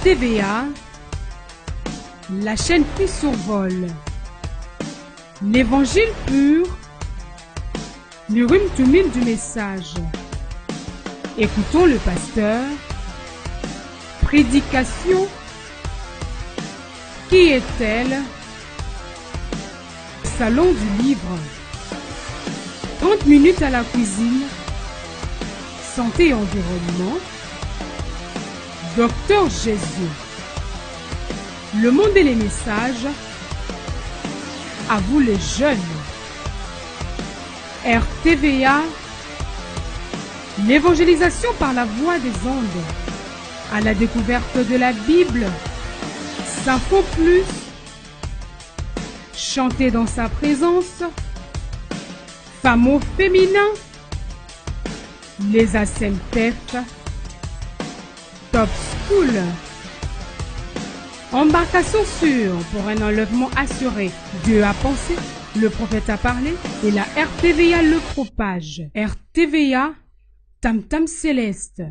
RTVA, la chaîne qui survole l'évangile pur, le rhume tout mille du message. Écoutons le pasteur. Prédication. Qui est-elle? Salon du livre. 30 minutes à la cuisine. Santé et environnement. Docteur Jésus. Le monde et les messages. À vous les jeunes. RTVA. L'évangélisation par la voix des ondes. À la découverte de la Bible. Ça faut plus. Chanter dans sa présence. Femme au féminin. Les ASEMTEF. Top School. Embarcation sûre pour un enlèvement assuré. Dieu a pensé, le prophète a parlé et la RTVA le propage. RTVA, Tam Tam Céleste.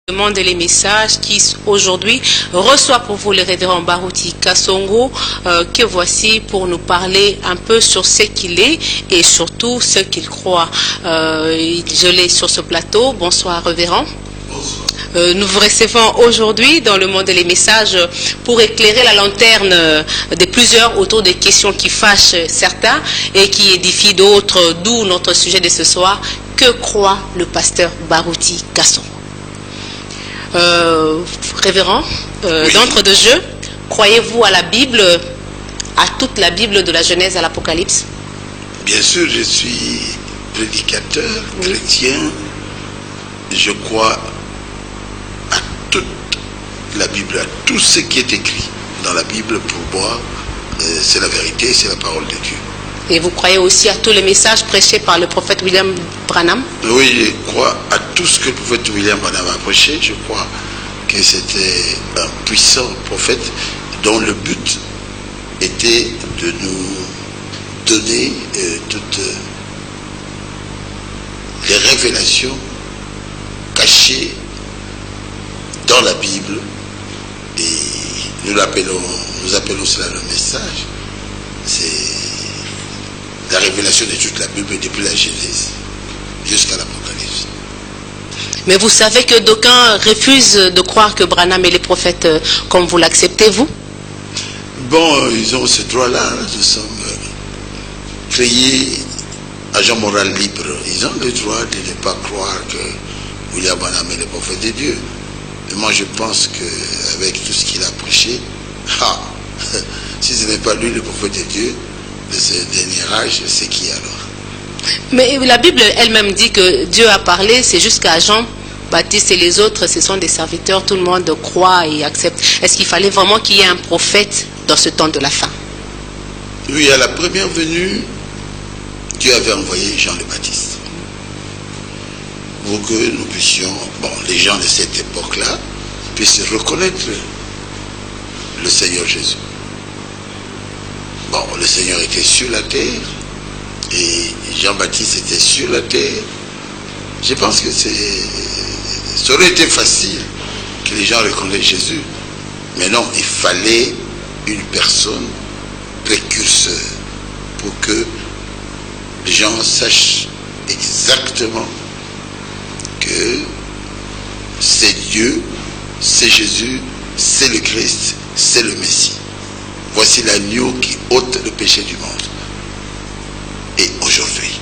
Le monde et les messages qui aujourd'hui reçoit pour vous le révérend Barouti Kasongo que voici pour nous parler un peu sur ce qu'il est et surtout ce qu'il croit. Je l'ai sur ce plateau. Bonsoir révérend. Nous vous recevons aujourd'hui dans le monde et les messages pour éclairer la lanterne de plusieurs autour des questions qui fâchent certains et qui édifient d'autres, d'où notre sujet de ce soir. Que croit le pasteur Barouti Kasongo? Révérend, oui. D'entre deux jeux, croyez-vous à la Bible, à toute la Bible de la Genèse à l'Apocalypse? Bien sûr, je suis prédicateur, oui. Chrétien. Je crois à toute la Bible, à tout ce qui est écrit dans la Bible. Pour moi, c'est la vérité, c'est la parole de Dieu. Et vous croyez aussi à tous les messages prêchés par le prophète William Branham? Oui, je crois à tout ce que le prophète William Branham a prêché. Je crois que c'était un puissant prophète dont le but était de nous donner toutes les révélations cachées dans la Bible. Et nous appelons cela le message. C'est la révélation de toute la Bible depuis la Genèse jusqu'à l'Apocalypse. Mais vous savez que d'aucuns refusent de croire que Branham est le prophète comme vous l'acceptez, vous? Bon, ils ont ce droit-là. Nous sommes créés agents moraux libres. Ils ont le droit de ne pas croire que William Branham est le prophète de Dieu. Et moi, je pense qu'avec tout ce qu'il a prêché, si ce n'est pas lui le prophète de Dieu, de ce dernier âge, c'est qui alors? Mais la Bible elle-même dit que Dieu a parlé, c'est jusqu'à Jean Baptiste et les autres, ce sont des serviteurs, tout le monde croit et accepte. Est-ce qu'il fallait vraiment qu'il y ait un prophète dans ce temps de la fin? Oui, à la première venue, Dieu avait envoyé Jean le Baptiste pour que nous puissions, les gens de cette époque-là, puissent reconnaître le Seigneur Jésus. Le Seigneur était sur la terre et Jean-Baptiste était sur la terre. Je pense que ça aurait été facile que les gens reconnaissent Jésus. Mais non, il fallait une personne précurseur pour que les gens sachent exactement que c'est Dieu, c'est Jésus, c'est le Christ, c'est le Messie. Voici l'agneau qui ôte le péché du monde. Et aujourd'hui,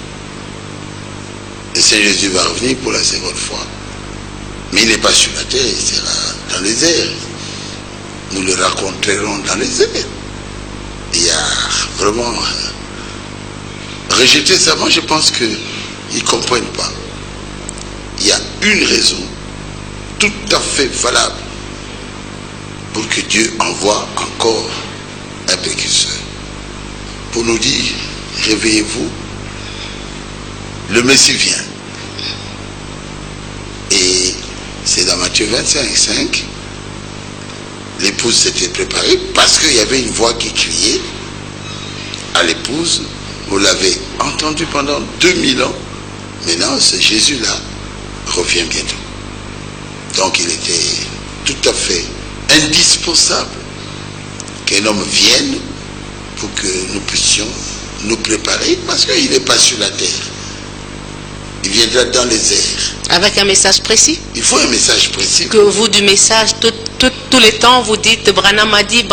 le Seigneur Jésus va revenir pour la seconde fois. Mais il n'est pas sur la terre, il sera dans les airs. Nous le rencontrerons dans les airs. Il y a vraiment rejeté ça. Moi, je pense qu'ils ne comprennent pas. Il y a une raison tout à fait valable pour que Dieu envoie encore un précurseur pour nous dire: réveillez-vous, le Messie vient. Et c'est dans Matthieu 25:5, l'épouse s'était préparée parce qu'il y avait une voix qui criait à l'épouse: vous l'avez entendu pendant 2000 ans. Maintenant, ce Jésus-là revient bientôt. Donc il était tout à fait indispensable qu'un homme vienne pour que nous puissions nous préparer, parce qu'il n'est pas sur la terre. Il viendra dans les airs. Avec un message précis? Il faut un message précis. Que vous, du message, tous les temps, vous dites Branham a dit,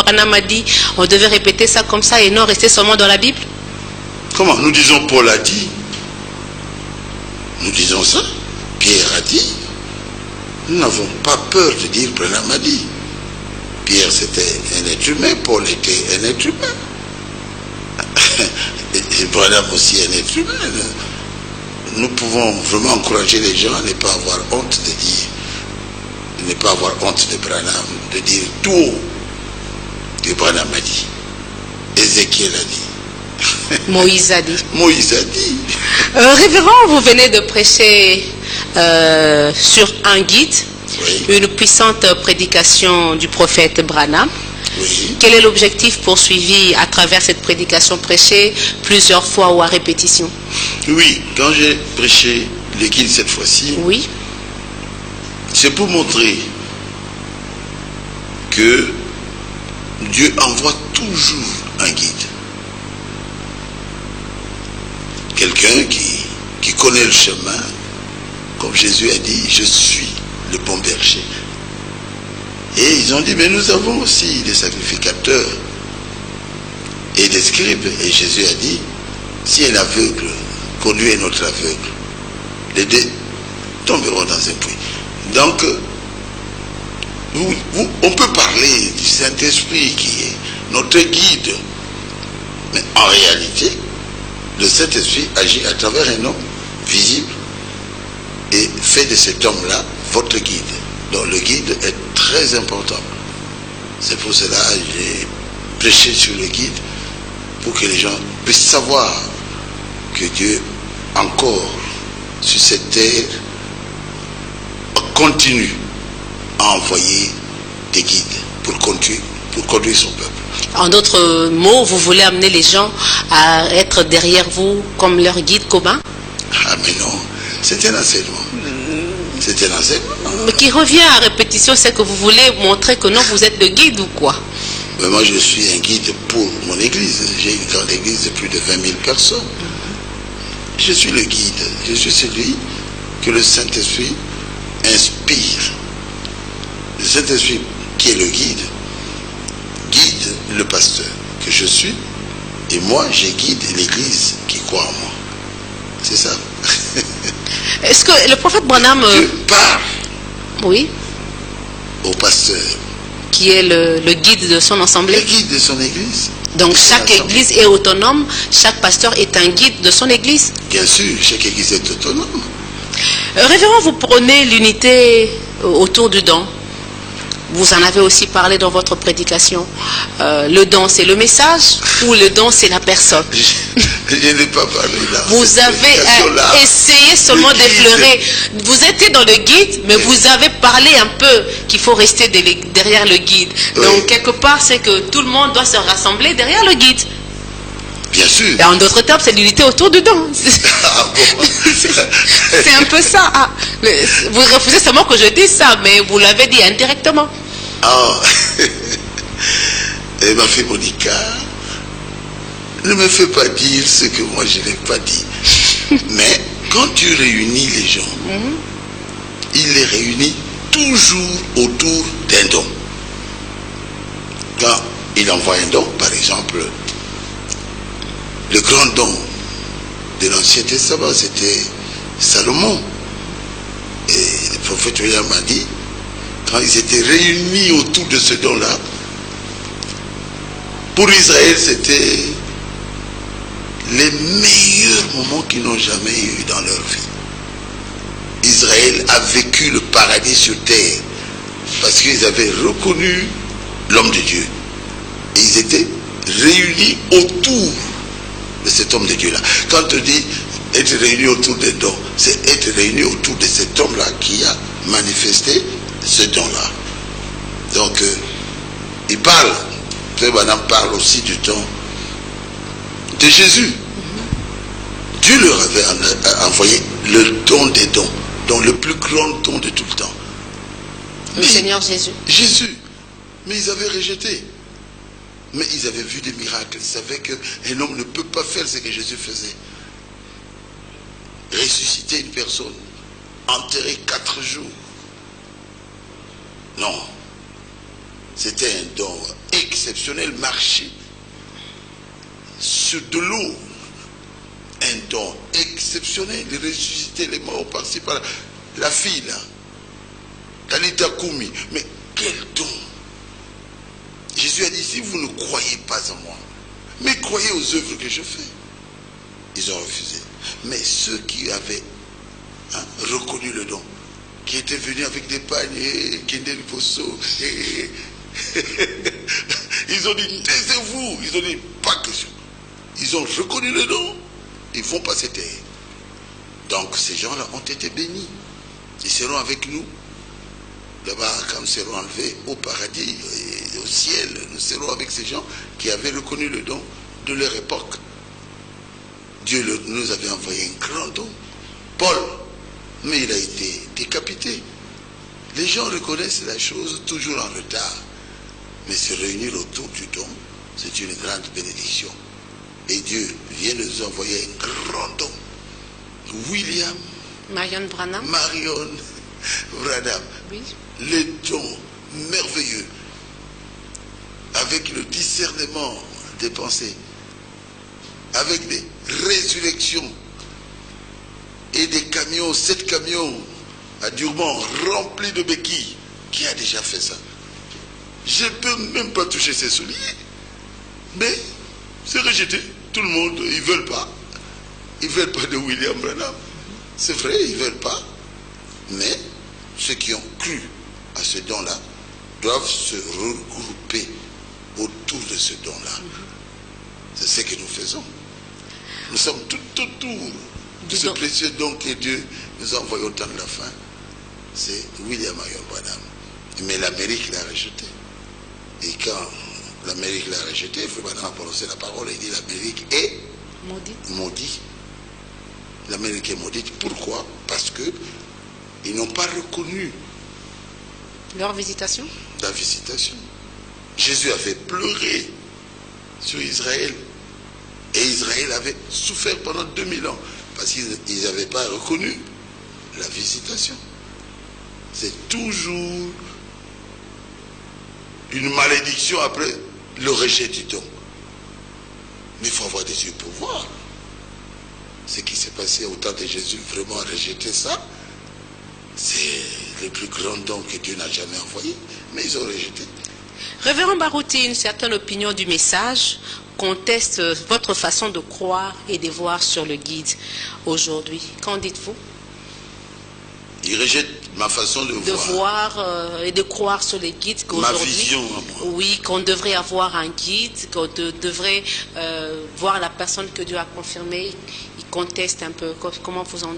on devait répéter ça comme ça et non rester seulement dans la Bible? Comment? Nous disons Paul a dit. Nous disons ça. Pierre a dit. Nous n'avons pas peur de dire Branham a dit. Pierre c'était un être humain, Paul était un être humain. Et Branham aussi un être humain. Nous pouvons vraiment encourager les gens à ne pas avoir honte de dire, de ne pas avoir honte de Branham, de dire tout haut que Branham a dit. Ézéchiel a dit. Moïse a dit. Moïse a dit. Révérend, vous venez de prêcher sur un guide, oui, une puissante prédication du prophète Branham. Oui. Quel est l'objectif poursuivi à travers cette prédication prêchée plusieurs fois ou à répétition? Oui, quand j'ai prêché le guide cette fois-ci, oui, c'est pour montrer que Dieu envoie toujours un guide. Quelqu'un qui connaît le chemin, comme Jésus a dit, je suis le bon berger. Et ils ont dit, mais nous avons aussi des sacrificateurs et des scribes. Et Jésus a dit, si un aveugle conduit un autre aveugle, les deux tomberont dans un puits. Donc, on peut parler du Saint-Esprit qui est notre guide. Mais en réalité, le Saint-Esprit agit à travers un homme visible et fait de cet homme-là votre guide. Donc le guide est très important. C'est pour cela que j'ai prêché sur le guide, pour que les gens puissent savoir que Dieu, encore sur cette terre, continue à envoyer des guides pour conduire son peuple. En d'autres mots, vous voulez amener les gens à être derrière vous comme leur guide commun? Ah mais non, c'est un enseignement. C'est un enseignement. Mais qui revient à répétition, c'est que vous voulez montrer que non, vous êtes le guide ou quoi? Mais moi je suis un guide pour mon église. J'ai une grande église de plus de 20 000 personnes. Je suis le guide. Je suis celui que le Saint-Esprit inspire. Le Saint-Esprit qui est le guide le pasteur que je suis, et moi je guide l'église qui croit en moi. C'est ça. Est-ce que le prophète Branham parle, oui, au pasteur qui est le guide de son assemblée, le guide de son église. Donc chaque église est autonome, chaque pasteur est un guide de son église. Bien sûr, chaque église est autonome. Révérend, vous prenez l'unité autour du don. Vous en avez aussi parlé dans votre prédication. Le don, c'est le message ou le don, c'est la personne? Je n'ai pas parlé là. Vous avez essayé seulement d'effleurer. Vous étiez dans le guide, mais vous avez parlé un peu qu'il faut rester derrière le guide. Oui. Donc, quelque part, c'est que tout le monde doit se rassembler derrière le guide. Bien sûr. Et en d'autres termes, c'est l'unité autour du don. Ah bon. C'est un peu ça. Ah, vous refusez seulement que je dise ça, mais vous l'avez dit indirectement. Ah. Et ma fille Monica, ne me fais pas dire ce que moi je n'ai pas dit. Mais quand tu réunis les gens, il les réunit toujours autour d'un don. Quand il envoie un don, par exemple, le grand don de l'Ancien Testament, c'était Salomon. Et le prophète William m'a dit, quand ils étaient réunis autour de ce don-là, pour Israël, c'était les meilleurs moments qu'ils n'ont jamais eu dans leur vie. Israël a vécu le paradis sur terre parce qu'ils avaient reconnu l'homme de Dieu. Et ils étaient réunis autour de cet homme de Dieu-là. Quand on dit être réunis autour des dons, c'est être réunis autour de cet homme-là qui a manifesté ce don-là. Donc, il parle, Frère Branham parle aussi du don de Jésus. Dieu leur avait envoyé le don des dons, donc le plus grand don de tout le temps. Le Seigneur Jésus. Jésus. Mais ils avaient rejeté. Mais ils avaient vu des miracles. Ils savaient qu'un homme ne peut pas faire ce que Jésus faisait. Ressusciter une personne, enterrer 4 jours. Non. C'était un don exceptionnel, marcher sur de l'eau. Un don exceptionnel de ressusciter les morts par-ci par-là. La fille là, Talita Koumi, mais quel don! Jésus a dit, si vous ne croyez pas en moi, mais croyez aux œuvres que je fais. Ils ont refusé. Mais ceux qui avaient reconnu le don, qui étaient venus avec des paniers, qui étaient des poceaux, ils ont dit, taisez-vous. Ils ont dit, pas question. Ils ont reconnu le don, ils vont passer terre. Donc ces gens-là ont été bénis. Ils seront avec nous. Là-bas, quand nous serons enlevés au paradis et au ciel, nous serons avec ces gens qui avaient reconnu le don de leur époque. Dieu nous avait envoyé un grand don. Paul, mais il a été décapité. Les gens reconnaissent la chose toujours en retard. Mais se réunir autour du don, c'est une grande bénédiction. Et Dieu vient de nous envoyer un grand don. William Marion Branham. Oui. Les dons merveilleux, avec le discernement des pensées, avec des résurrections et des camions, 7 camions à Durban remplis de béquilles. Qui a déjà fait ça? Je ne peux même pas toucher ses souliers. Mais c'est rejeté. Tout le monde, ils ne veulent pas. Ils ne veulent pas de William Branham. C'est vrai, ils ne veulent pas. Mais ceux qui ont cru à ce don-là doivent se regrouper autour de ce don-là. C'est ce que nous faisons. Nous sommes tout autour de ce précieux don que Dieu nous a envoyé au temps de la fin. C'est William Marion Branham. Mais l'Amérique l'a rejeté. Et quand l'Amérique l'a rejeté, Frère Branham a prononcé la parole et dit l'Amérique est maudite. L'Amérique est maudite. Pourquoi? Parce que ils n'ont pas reconnu leur visitation. La visitation. Jésus avait pleuré sur Israël. Et Israël avait souffert pendant 2000 ans. Parce qu'ils n'avaient pas reconnu la visitation. C'est toujours une malédiction après le rejet du don. Mais il faut avoir des yeux pour voir. Ce qui s'est passé au temps de Jésus, vraiment rejeter ça. C'est le plus grand don que Dieu n'a jamais envoyé, mais ils ont rejeté. Révérend Barouti, une certaine opinion du message conteste votre façon de croire et de voir sur le guide aujourd'hui. Qu'en dites-vous? Il rejette ma façon de voir et de croire sur les guides qu'aujourd'hui, ma vision à moi. Oui, qu'on devrait avoir un guide, qu'on devrait voir la personne que Dieu a confirmée. Il conteste un peu. Comment vous en...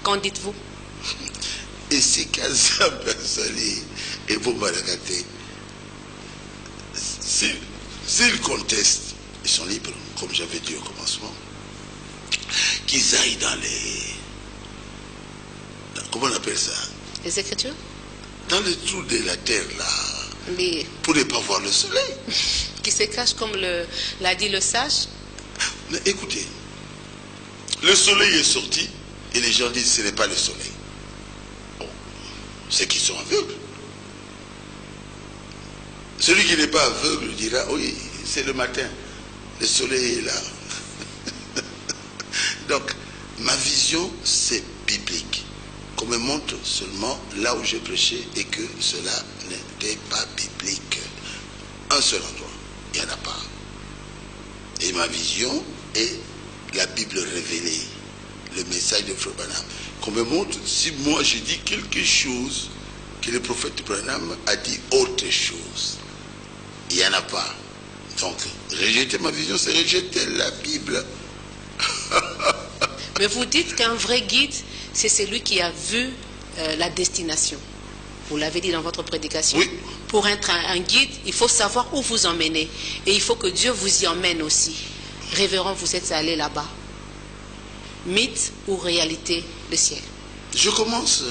Qu'en dites-vous? Et si Kazam et vous malagaté, s'ils contestent, ils sont libres, comme j'avais dit au commencement, qu'ils aillent dans les... Comment on appelle ça? Les Écritures? Dans le trou de la terre, là. Mais... Pour ne pas voir le soleil. Qui se cache comme l'a dit le sage? Mais écoutez, le soleil est sorti et les gens disent que ce n'est pas le soleil. Ceux qui sont aveugles. Celui qui n'est pas aveugle dira, oui, c'est le matin, le soleil est là. Donc, ma vision, c'est biblique. Qu'on me montre seulement là où j'ai prêché et que cela n'était pas biblique. Un seul endroit, il n'y en a pas. Et ma vision est la Bible révélée, le message de Frère Branham. Qu'on me montre si moi je dis quelque chose que le prophète Branham a dit autre chose. Il n'y en a pas. Donc, rejeter ma vision, c'est rejeter la Bible. Mais vous dites qu'un vrai guide, c'est celui qui a vu la destination. Vous l'avez dit dans votre prédication. Oui. Pour être un guide, il faut savoir où vous emmenez. Et il faut que Dieu vous y emmène aussi. Révérend, vous êtes allé là-bas. mythe ou réalité de ciel? Je commence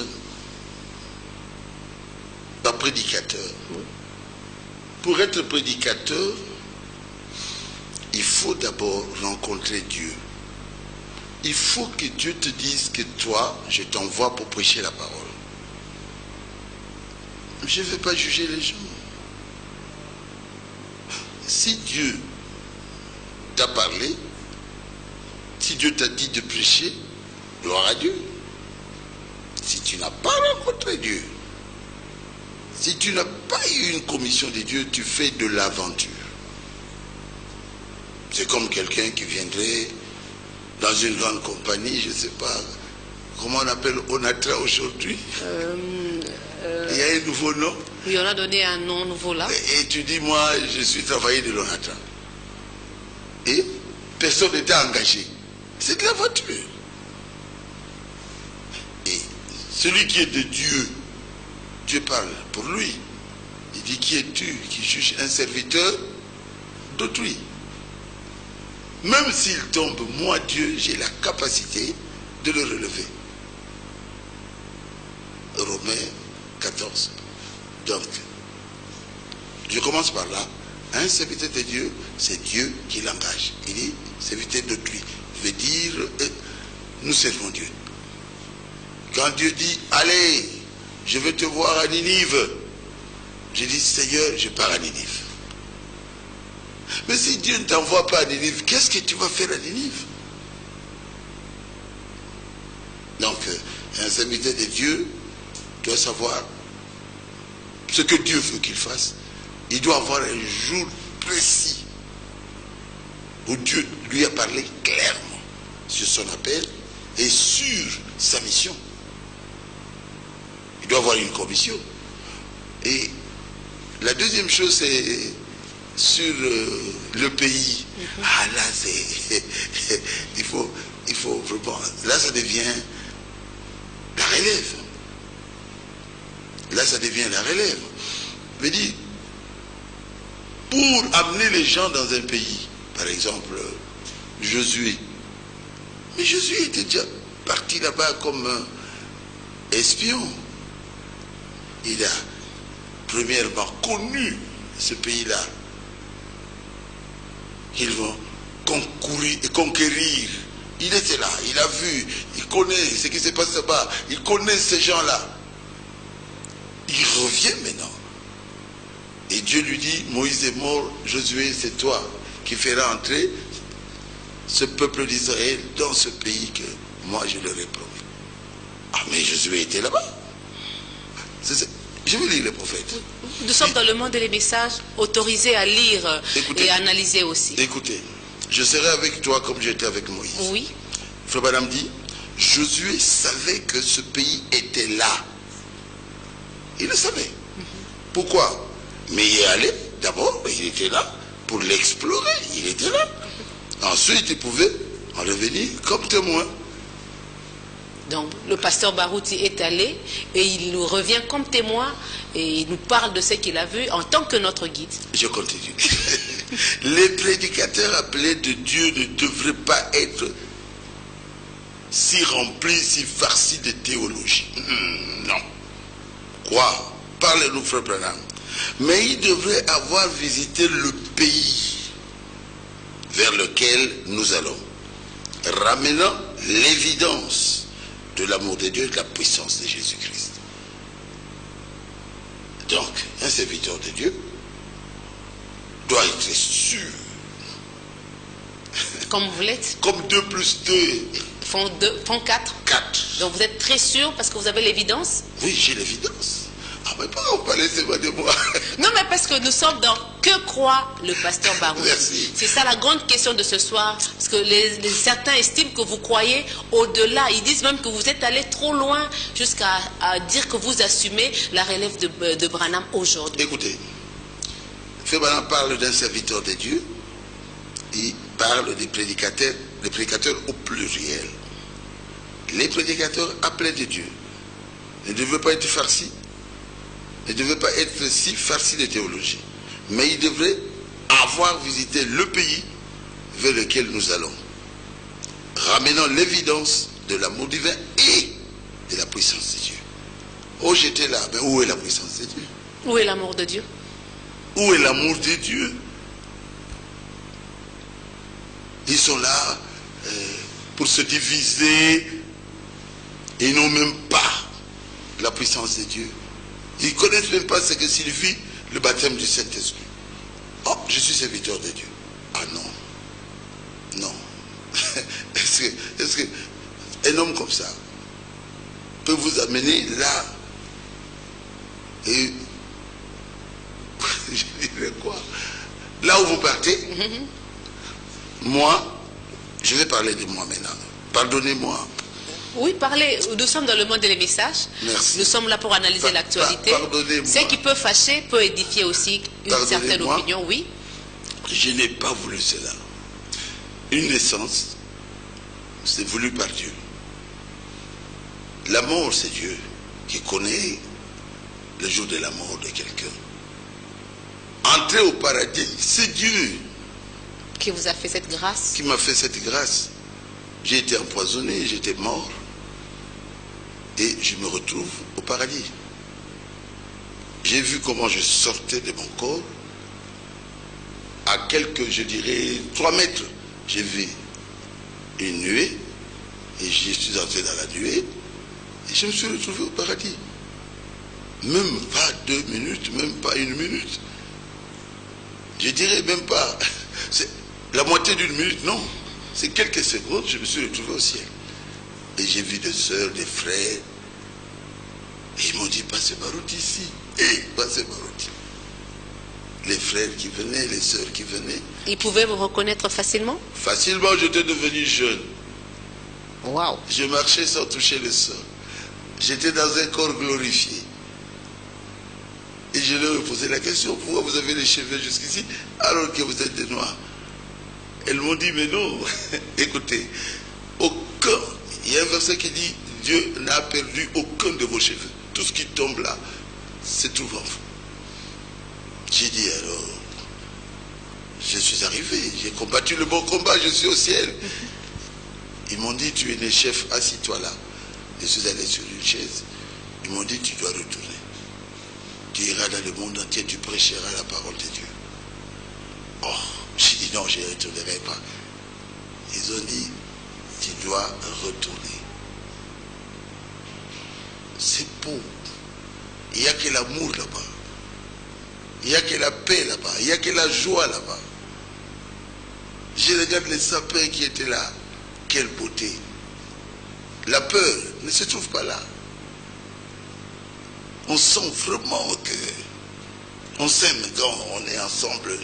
par prédicateur. Pour être prédicateur, il faut d'abord rencontrer Dieu. Il faut que Dieu te dise que toi, je t'envoie pour prêcher la parole. Je ne vais pas juger les gens. Si Dieu t'a parlé, si Dieu t'a dit de prêcher, gloire à Dieu. Si tu n'as pas rencontré Dieu, si tu n'as pas eu une commission de Dieu, tu fais de l'aventure. C'est comme quelqu'un qui viendrait dans une grande compagnie, je ne sais pas, comment on appelle Onatra aujourd'hui. Il y a un nouveau nom. Oui, on a donné un nom nouveau là. Et tu dis, moi, je suis travaillé de l'Onatra. Et personne n'était engagé. C'est de l'aventure. Et celui qui est de Dieu, Dieu parle pour lui. Il dit, qui es-tu qui juge un serviteur d'autrui? Même s'il tombe, moi, Dieu, j'ai la capacité de le relever. Romains 14. Donc, je commence par là. Un serviteur de Dieu, c'est Dieu qui l'engage. Il dit, serviteur d'autrui. Veut dire, nous servons Dieu. Quand Dieu dit, allez, je veux te voir à Ninive, je dis, Seigneur, je pars à Ninive. Mais si Dieu ne t'envoie pas à Ninive, qu'est-ce que tu vas faire à Ninive? Donc, un serviteur de Dieu doit savoir ce que Dieu veut qu'il fasse. Il doit avoir un jour précis où Dieu lui a parlé clairement sur son appel et sur sa mission. Il doit avoir une commission. Et la deuxième chose, c'est sur le pays. Ah là, c'est il faut vraiment, là ça devient la relève. Là ça devient la relève. Je dis, pour amener les gens dans un pays, par exemple Josué, mais Josué était déjà parti là-bas comme espion. Il a premièrement connu ce pays-là. Ils vont concourir et conquérir. Il était là, il a vu, il connaît ce qui se passe là-bas, il connaît ces gens-là. Il revient maintenant. Et Dieu lui dit, Moïse est mort, Josué, c'est toi qui feras entrer ce peuple d'Israël dans ce pays que moi je leur ai promis. Ah mais Josué était là-bas. Je vais lire les prophètes. Nous sommes dans le monde des messages, autorisés à lire et à analyser aussi. Écoutez, je serai avec toi comme j'étais avec Moïse. Oui. Frère Branham dit, Josué savait que ce pays était là. Il le savait. Pourquoi? Mais il est allé, d'abord, il était là pour l'explorer. Il était là. Ensuite, il pouvait en revenir comme témoin. Donc, le pasteur Barouti est allé et il nous revient comme témoin et il nous parle de ce qu'il a vu en tant que notre guide. Je continue. Les prédicateurs appelés de Dieu ne devraient pas être si remplis, si farcis de théologie. Non. Quoi? Parlez-nous, frère Branham. Mais ils devraient avoir visité le pays vers lequel nous allons, ramenant l'évidence de l'amour de Dieu et de la puissance de Jésus-Christ. Donc, un serviteur de Dieu doit être sûr. Comme vous l'êtes. Comme 2 plus 2 font 4. 4. Donc vous êtes très sûr parce que vous avez l'évidence? Oui, j'ai l'évidence. Ah, mais pas on parle seulement de moi. Non, mais parce que nous sommes dans que croit le pasteur Barouti. Merci. C'est ça la grande question de ce soir. Parce que certains estiment que vous croyez au-delà. Ils disent même que vous êtes allé trop loin jusqu'à dire que vous assumez la relève de Branham aujourd'hui. Écoutez, Frère Branham parle d'un serviteur de Dieu. Il parle des prédicateurs au pluriel. Les prédicateurs appelés de Dieu ne devaient pas être farcis. Ne devait pas être si farci de théologie, mais il devrait avoir visité le pays vers lequel nous allons, ramenant l'évidence de l'amour divin et de la puissance de Dieu. Oh, j'étais là, mais où est la puissance de Dieu? Où est l'amour de Dieu? Où est l'amour de Dieu? Ils sont là pour se diviser. Ils n'ont même pas la puissance de Dieu. Ils ne connaissent même pas ce que signifie le baptême du Saint-Esprit. Oh, je suis serviteur de Dieu. Ah non. Non. Est-ce que un homme comme ça peut vous amener là et je dirais quoi? Là où vous partez, moi, je vais parler de moi maintenant. Pardonnez-moi. Oui, parlez. Nous sommes dans le monde des messages. Merci. Nous sommes là pour analyser l'actualité. Pardonnez-moi. Ce qui peut fâcher peut édifier aussi une certaine opinion, oui. Je n'ai pas voulu cela. Une naissance, c'est voulu par Dieu. La mort, c'est Dieu qui connaît le jour de la mort de quelqu'un. Entrer au paradis, c'est Dieu Qui vous a fait cette grâce? qui m'a fait cette grâce. J'ai été empoisonné, j'étais mort. Et je me retrouve au paradis. J'ai vu comment je sortais de mon corps. À quelques, je dirais, 3 mètres, j'ai vu une nuée. Et je suis entré dans la nuée. Et je me suis retrouvé au paradis. Même pas 2 minutes, même pas 1 minute. Je dirais même pas. C'est la moitié d'1 minute, non. C'est quelques secondes, je me suis retrouvé au ciel. Et j'ai vu des sœurs, des frères. Et ils m'ont dit, passez par route ici. Et passez par route. Les frères qui venaient, les sœurs qui venaient. Ils pouvaient vous reconnaître facilement? Facilement, j'étais devenu jeune. Waouh! Je marchais sans toucher le sol. J'étais dans un corps glorifié. Et je leur ai posé la question, pourquoi vous avez les cheveux jusqu'ici alors que vous êtes des noirs? Elles m'ont dit, mais non, écoutez, aucun, il y a un verset qui dit, Dieu n'a perdu aucun de vos cheveux. Tout ce qui tombe là, se trouve en vous. J'ai dit, alors, je suis arrivé, j'ai combattu le bon combat, je suis au ciel. Ils m'ont dit, tu es né chef, assis-toi là. Je suis allé sur une chaise. Ils m'ont dit, tu dois retourner. Tu iras dans le monde entier, tu prêcheras la parole de Dieu. Oh, j'ai dit non, je ne retournerai pas. Ils ont dit, tu dois retourner. C'est beau. Il n'y a que l'amour là-bas. Il n'y a que la paix là-bas. Il n'y a que la joie là-bas. Je regarde les sapins qui étaient là. Quelle beauté. La peur ne se trouve pas là. On sent vraiment que on s'aime quand on est ensemble.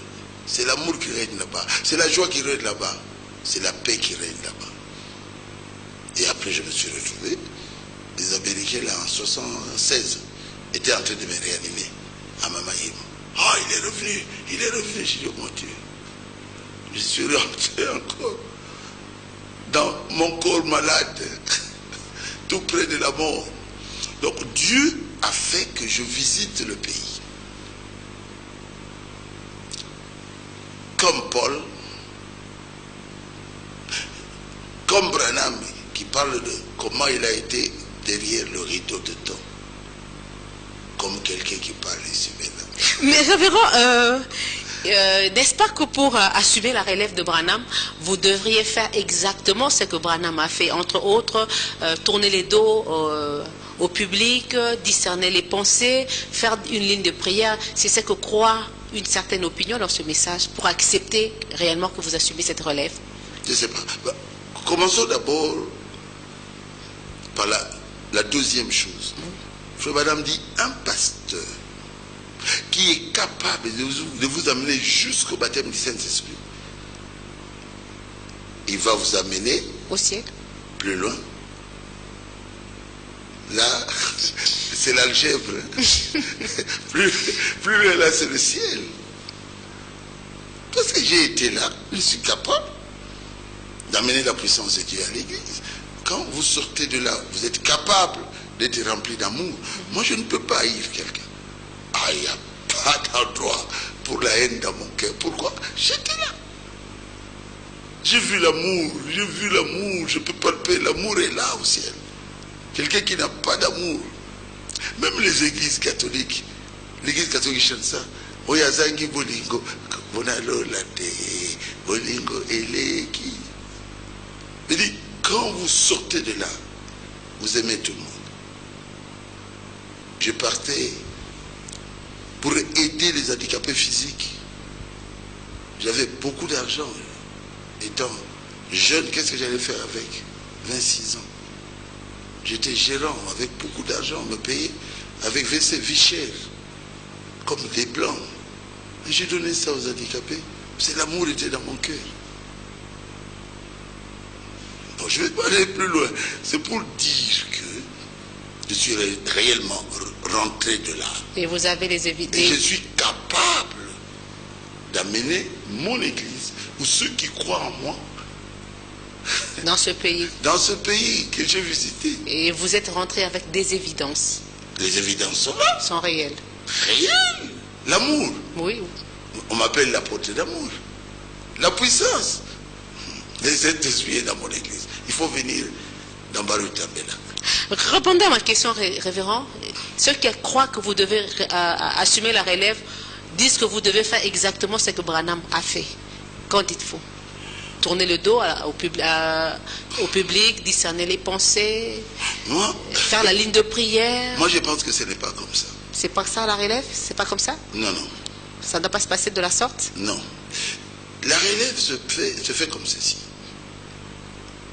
C'est l'amour qui règne là-bas. C'est la joie qui règne là-bas. C'est la paix qui règne là-bas. Et après, je me suis retrouvé. Les Américains, là, en 1976, étaient en train de me réanimer à Mamaïm. Ah, il est revenu. Il est revenu. J'ai dit, oh mon Dieu. Je suis rentré encore dans mon corps malade, tout près de la mort. Donc, Dieu a fait que je visite le pays. Comme Paul, comme Branham, qui parle de comment il a été derrière le rideau de temps. Comme quelqu'un qui parle ici maintenant. Mais révérend, n'est-ce pas que pour assumer la relève de Branham, vous devriez faire exactement ce que Branham a fait, entre autres, tourner les dos au public, discerner les pensées, faire une ligne de prière. C'est ce que croit une certaine opinion dans ce message pour accepter réellement que vous assumez cette relève. Je ne sais pas. Commençons d'abord par la deuxième chose. Frère Madame dit, un pasteur qui est capable de vous amener jusqu'au baptême du Saint-Esprit, il va vous amener au ciel, plus loin. Là, c'est l'algèbre. plus loin là, c'est le ciel. Parce que j'ai été là, je suis capable d'amener la puissance de Dieu à l'église. Quand vous sortez de là, vous êtes capable d'être rempli d'amour. Moi, je ne peux pas haïr quelqu'un. Ah, il n'y a pas d'endroit pour la haine dans mon cœur. Pourquoi? J'étais là. J'ai vu l'amour, je peux palper, l'amour est là au ciel. Quelqu'un qui n'a pas d'amour, même les églises catholiques, l'église catholique chante ça. Oyazangi bolingo, bonalo late, bolingo eleki. Il dit, quand vous sortez de là, vous aimez tout le monde. Je partais pour aider les handicapés physiques. J'avais beaucoup d'argent. Étant jeune, qu'est-ce que j'allais faire avec 26 ans? J'étais gérant avec beaucoup d'argent, on me payait avec WC Vichère, comme des blancs. Et j'ai donné ça aux handicapés. C'est l'amour était dans mon cœur. Bon, je ne vais pas aller plus loin. C'est pour dire que je suis réellement rentré de là. Et vous avez les évidences. Et je suis capable d'amener mon église, ou ceux qui croient en moi, dans ce pays. Dans ce pays que j'ai visité. Et vous êtes rentré avec des évidences. Les évidences sont là. Sont réelles. Réelles. L'amour. Oui. On m'appelle l'apôtre d'amour. La puissance. Les Saint-Esprit est dans mon église. Il faut venir dans Barutambela. Répondez à ma question, révérend. Ceux qui croient que vous devez assumer la relève disent que vous devez faire exactement ce que Branham a fait. Qu'en dites-vous? Tourner le dos au public, discerner les pensées, faire la ligne de prière. Moi, je pense que ce n'est pas comme ça. C'est pas ça la relève? C'est pas comme ça? Non, non. Ça ne doit pas se passer de la sorte? Non. La relève se fait comme ceci.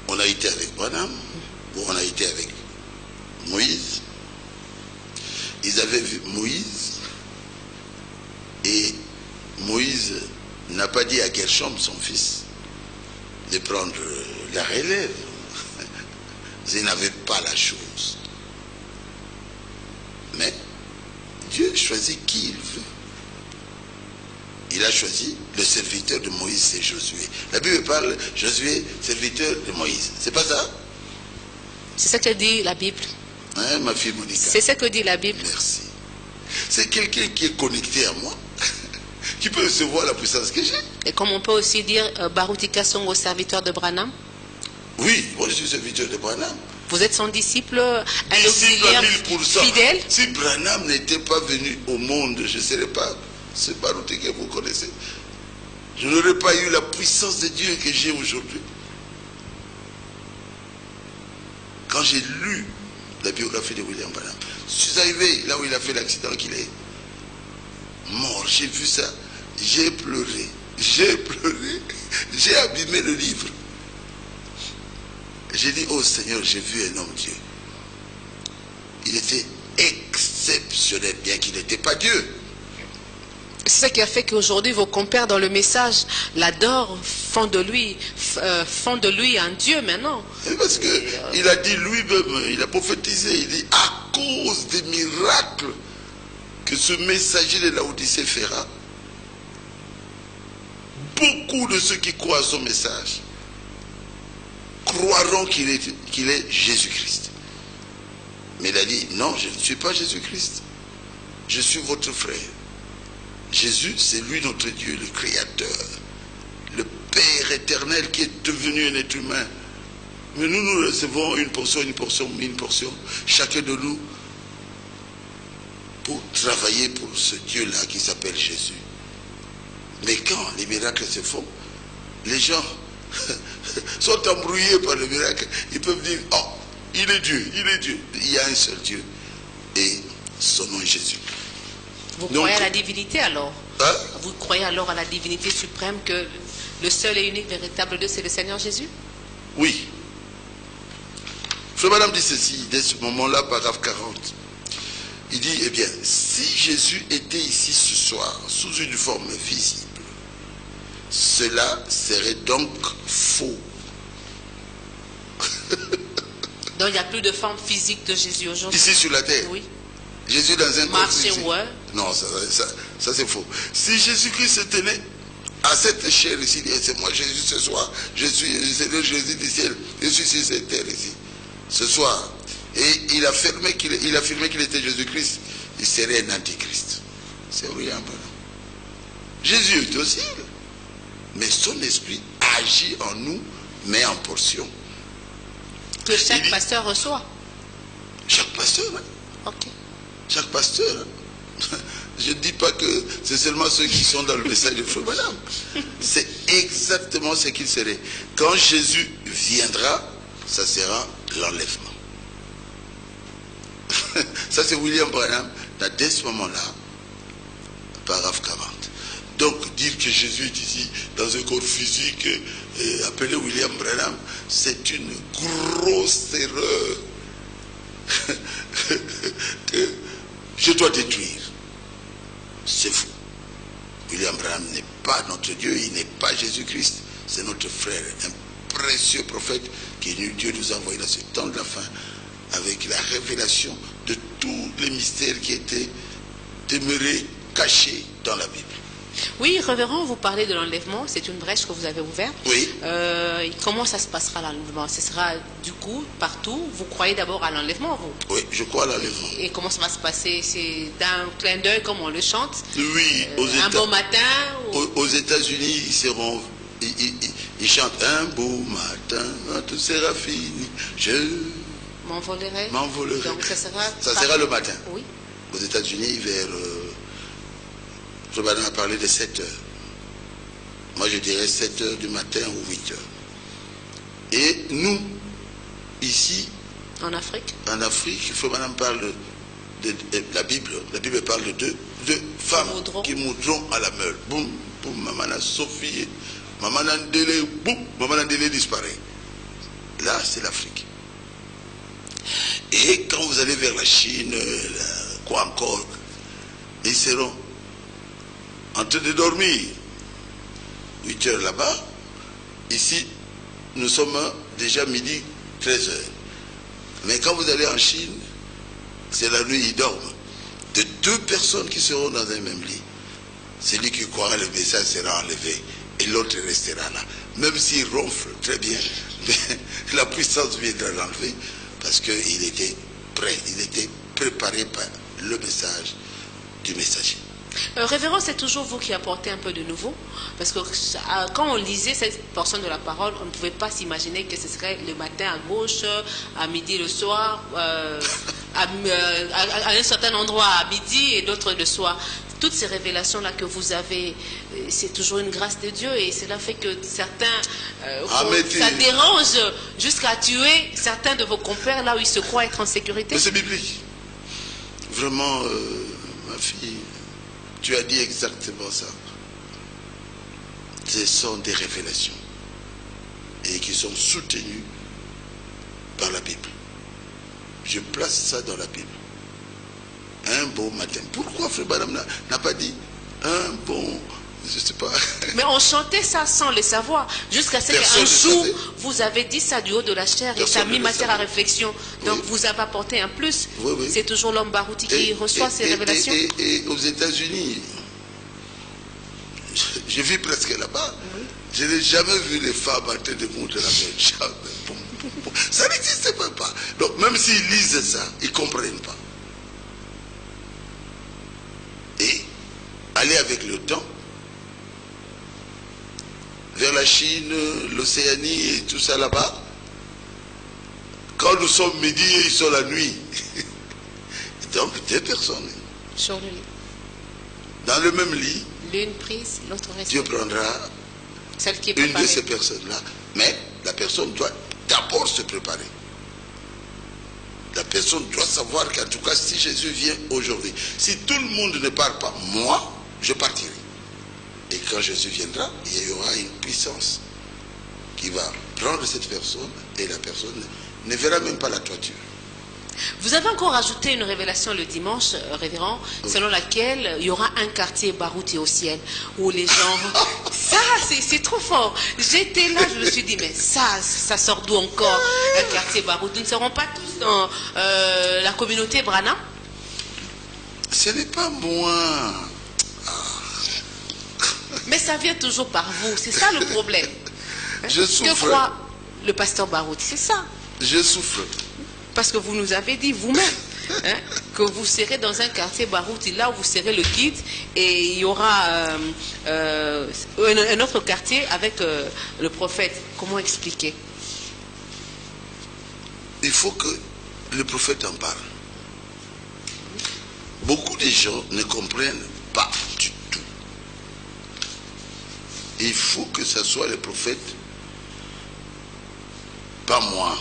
On a été avec Branham, ou on a été avec Moïse. Ils avaient vu Moïse, et Moïse n'a pas dit à Gershom, son fils, de prendre la relève. Ils n'avaient pas la chose. Mais Dieu choisit qui il veut. Il a choisi le serviteur de Moïse, c'est Josué. La Bible parle Josué, serviteur de Moïse. C'est pas ça? C'est ce que dit la Bible. Hein, ma fille Monica? C'est ce que dit la Bible. Merci. C'est quelqu'un qui est connecté à moi, qui peut recevoir la puissance que j'ai. Et comme on peut aussi dire Baruti Kasongo, serviteur de Branham. Oui, moi je suis serviteur de Branham. Vous êtes son disciple, un auxiliaire fidèle. Si Branham n'était pas venu au monde, je ne serais pas ce Baruti que vous connaissez. Je n'aurais pas eu la puissance de Dieu que j'ai aujourd'hui. Quand j'ai lu la biographie de William Branham, je suis arrivé là où il a fait l'accident, qu'il est mort. J'ai vu ça, j'ai pleuré, j'ai abîmé le livre. J'ai dit, oh Seigneur, j'ai vu un homme Dieu. Il était exceptionnel, bien qu'il n'était pas Dieu. C'est ça qui a fait qu'aujourd'hui vos compères dans le message l'adorent, font de lui un Dieu maintenant. Parce qu'il a dit lui-même, il a prophétisé, il dit, à cause des miracles que ce messager de Laodicée fera, beaucoup de ceux qui croient à son message croiront qu'il est Jésus-Christ. Mais il a dit, non, je ne suis pas Jésus-Christ. Je suis votre frère. Jésus, c'est lui notre Dieu, le Créateur, le Père éternel qui est devenu un être humain. Mais nous recevons une portion, chacun de nous, pour travailler pour ce Dieu-là qui s'appelle Jésus. Mais quand les miracles se font, les gens sont embrouillés par le miracle. Ils peuvent dire, oh, il est Dieu, il est Dieu. Il y a un seul Dieu. Et son nom est Jésus. Vous croyez à la divinité alors? Hein? Vous croyez alors à la divinité suprême, que le seul et unique véritable Dieu, c'est le Seigneur Jésus? Oui. Frère Madame dit ceci, dès ce moment-là, paragraphe 40. Il dit, eh bien, si Jésus était ici ce soir, sous une forme visible, cela serait donc faux. Donc il n'y a plus de forme physique de Jésus aujourd'hui? Ici sur la terre? Oui. Jésus dans un corps physique? Ouais. Non, ça c'est faux. Si Jésus-Christ tenait à cette chair ici, c'est moi Jésus ce soir, je suis le Seigneur Jésus du ciel, je suis sur cette terre ici, ce soir. Et il affirmait qu'il était Jésus-Christ, il serait un antichrist. C'est rien. Jésus est aussi, mais son esprit agit en nous, mais en portion. Que chaque pasteur reçoit. Chaque pasteur, hein? Ok. Chaque pasteur. Hein? Je ne dis pas que c'est seulement ceux qui sont dans le message de Frère Branham. C'est exactement ce qu'il serait. Quand Jésus viendra, ça sera l'enlèvement. Ça, c'est William Branham, dès ce moment-là, paragraphe 40. Donc, dire que Jésus est ici, dans un corps physique, appelé William Branham, c'est une grosse erreur que je dois détruire. C'est fou. William Branham n'est pas notre Dieu, il n'est pas Jésus-Christ, c'est notre frère, un précieux prophète que Dieu nous a envoyé dans ce temps de la fin, avec la révélation de tous les mystères qui étaient demeurés cachés dans la Bible. Oui, révérend, vous parlez de l'enlèvement, c'est une brèche que vous avez ouverte. Oui. Comment ça se passera l'enlèvement? Ce sera du coup partout? Vous croyez d'abord à l'enlèvement, vous? Oui, je crois à l'enlèvement. Et comment ça va se passer? C'est d'un clin d'œil comme on le chante? Oui, un bon matin aux États-Unis, ils chantent un beau matin, tout sera fini, je m'envolerai. Donc ça sera le matin. Oui. Aux États-Unis, vers... Je vais parler de 7 heures. Moi, je dirais 7 heures du matin ou 8 heures. Et nous, ici... En Afrique, il faut maintenant parler de la Bible. La Bible parle de deux femmes qui moudront à la meule. Boum, boum, maman Sophie, maman Ndele, boum, maman Ndele disparaît. Là, c'est l'Afrique. Et quand vous allez vers la Chine, quoi encore, ils seront en train de dormir. 8 heures là-bas. Ici, nous sommes déjà midi 13 heures. Mais quand vous allez en Chine, c'est la nuit, ils dorment. De 2 personnes qui seront dans un même lit, celui qui croira le message sera enlevé et l'autre restera là. Même s'il ronfle très bien, mais la puissance viendra l'enlever parce qu'il était prêt, il était préparé par le message du messager. Révérend, c'est toujours vous qui apportez un peu de nouveau, parce que quand on lisait cette portion de la parole, on ne pouvait pas s'imaginer que ce serait le matin à gauche, à midi le soir, à un certain endroit à midi et d'autres le soir. Toutes ces révélations-là que vous avez, c'est toujours une grâce de Dieu, et cela fait que certains, ça dérange jusqu'à tuer certains de vos compères là où ils se croient être en sécurité. Mais c'est biblique. Vraiment, ma fille, tu as dit exactement ça. Ce sont des révélations et qui sont soutenues par la Bible. Je place ça dans la Bible. Un bon matin. Pourquoi Frère Branham n'a pas dit un bon, je ne sais pas. Mais on chantait ça sans le savoir, jusqu'à ce qu'un jour, vous avez dit ça du haut de la chair et ça a mis matière à réflexion. Donc vous avez apporté un plus. Oui, oui. C'est toujours l'homme Barouti qui reçoit ces révélations. Et aux États-Unis, je vis presque là-bas. Oui. Je n'ai jamais vu les femmes en train de monter la main. Ça n'existe même pas. Donc même s'ils lisent ça, ils ne comprennent pas. Et aller avec le temps, vers la Chine, l'Océanie et tout ça là-bas, quand nous sommes midi et ils sont la nuit, donc 2 personnes. Sur le lit. Dans le même lit. L'une prise, l'autre reste. Dieu prendra celle qui est une de ces personnes-là. Mais la personne doit d'abord se préparer. La personne doit savoir qu'en tout cas, si Jésus vient aujourd'hui, si tout le monde ne part pas, moi, je partirai. Et quand Jésus viendra, il y aura une puissance qui va prendre cette personne et la personne ne verra même pas la toiture. Vous avez encore ajouté une révélation le dimanche, révérend, selon laquelle il y aura un quartier Barouti au ciel, où les gens... Ça, c'est trop fort. J'étais là, je me suis dit, mais ça sort d'où encore, un quartier Barouti? Nous ne serons pas tous dans la communauté Brana? Ce n'est pas moi. Mais ça vient toujours par vous, c'est ça le problème. Je souffre. Que croit le pasteur Barouti? C'est ça. Je souffre. Parce que vous nous avez dit vous-même que que vous serez dans un quartier Barouti, là où vous serez le guide, et il y aura un autre quartier avec le prophète. Comment expliquer? Il faut que le prophète en parle. Beaucoup de gens ne comprennent pas du tout. Il faut que ce soit le prophète, pas moi.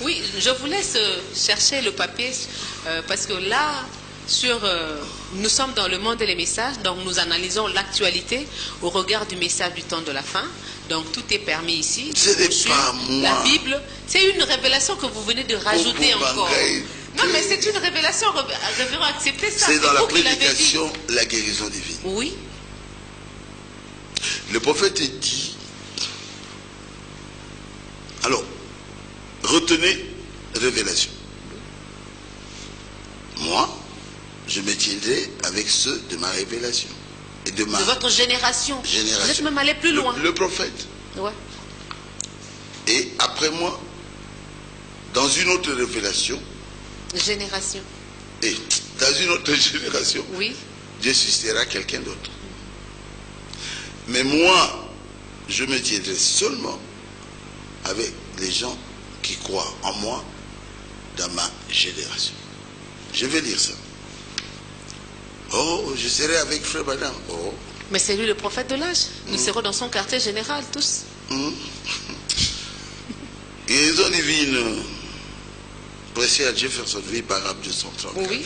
Oui, je vous laisse chercher le papier parce que là, nous sommes dans le monde des messages, donc nous analysons l'actualité au regard du message du temps de la fin. Donc tout est permis ici. Ce n'est pas moi. La Bible, c'est une révélation que vous venez de rajouter encore. Non, mais c'est une révélation, révérend, acceptez ça. C'est dans la prédication, la guérison divine. Oui. Le prophète dit, alors, retenez révélation. Moi, je me tiendrai avec ceux de ma révélation. Et de votre génération. Vous êtes même allé plus loin. Le prophète. Ouais. Et après moi, dans une autre révélation. Génération. Et dans une autre génération. Oui. Dieu suscitera quelqu'un d'autre. Mais moi, je me tiendrai seulement avec les gens qui croient en moi dans ma génération. Je vais lire ça. Oh, je serai avec Frère Badam. Oh. Mais c'est lui le prophète de l'âge. Nous serons dans son quartier général, tous. Guérison divine, prêcher à Jefferson, vie paragraphe 234. Oui.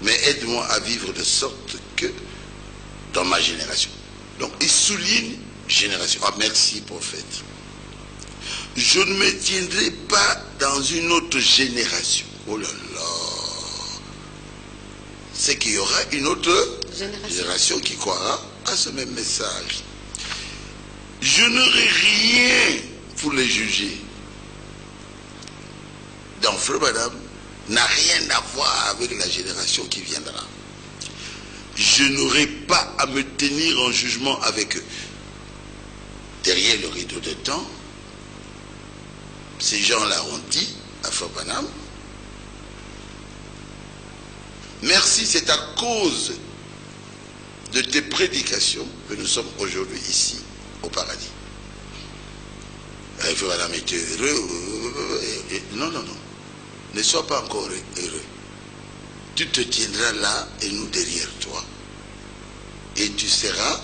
Mais aide-moi à vivre de sorte que dans ma génération. Donc, il souligne génération. Ah, merci, prophète. Je ne me tiendrai pas dans une autre génération. Oh là là. C'est qu'il y aura une autre génération qui croira à ce même message. Je n'aurai rien pour les juger. Donc, Frère Madame n'a rien à voir avec la génération qui viendra. Je n'aurai pas à me tenir en jugement avec eux. Derrière le rideau de temps, ces gens-là ont dit à Frère Branham, merci, c'est à cause de tes prédications que nous sommes aujourd'hui ici, au paradis. Frère Branham était heureux. Non, non, non. Ne sois pas encore heureux. Tu te tiendras là et nous derrière toi. Et tu seras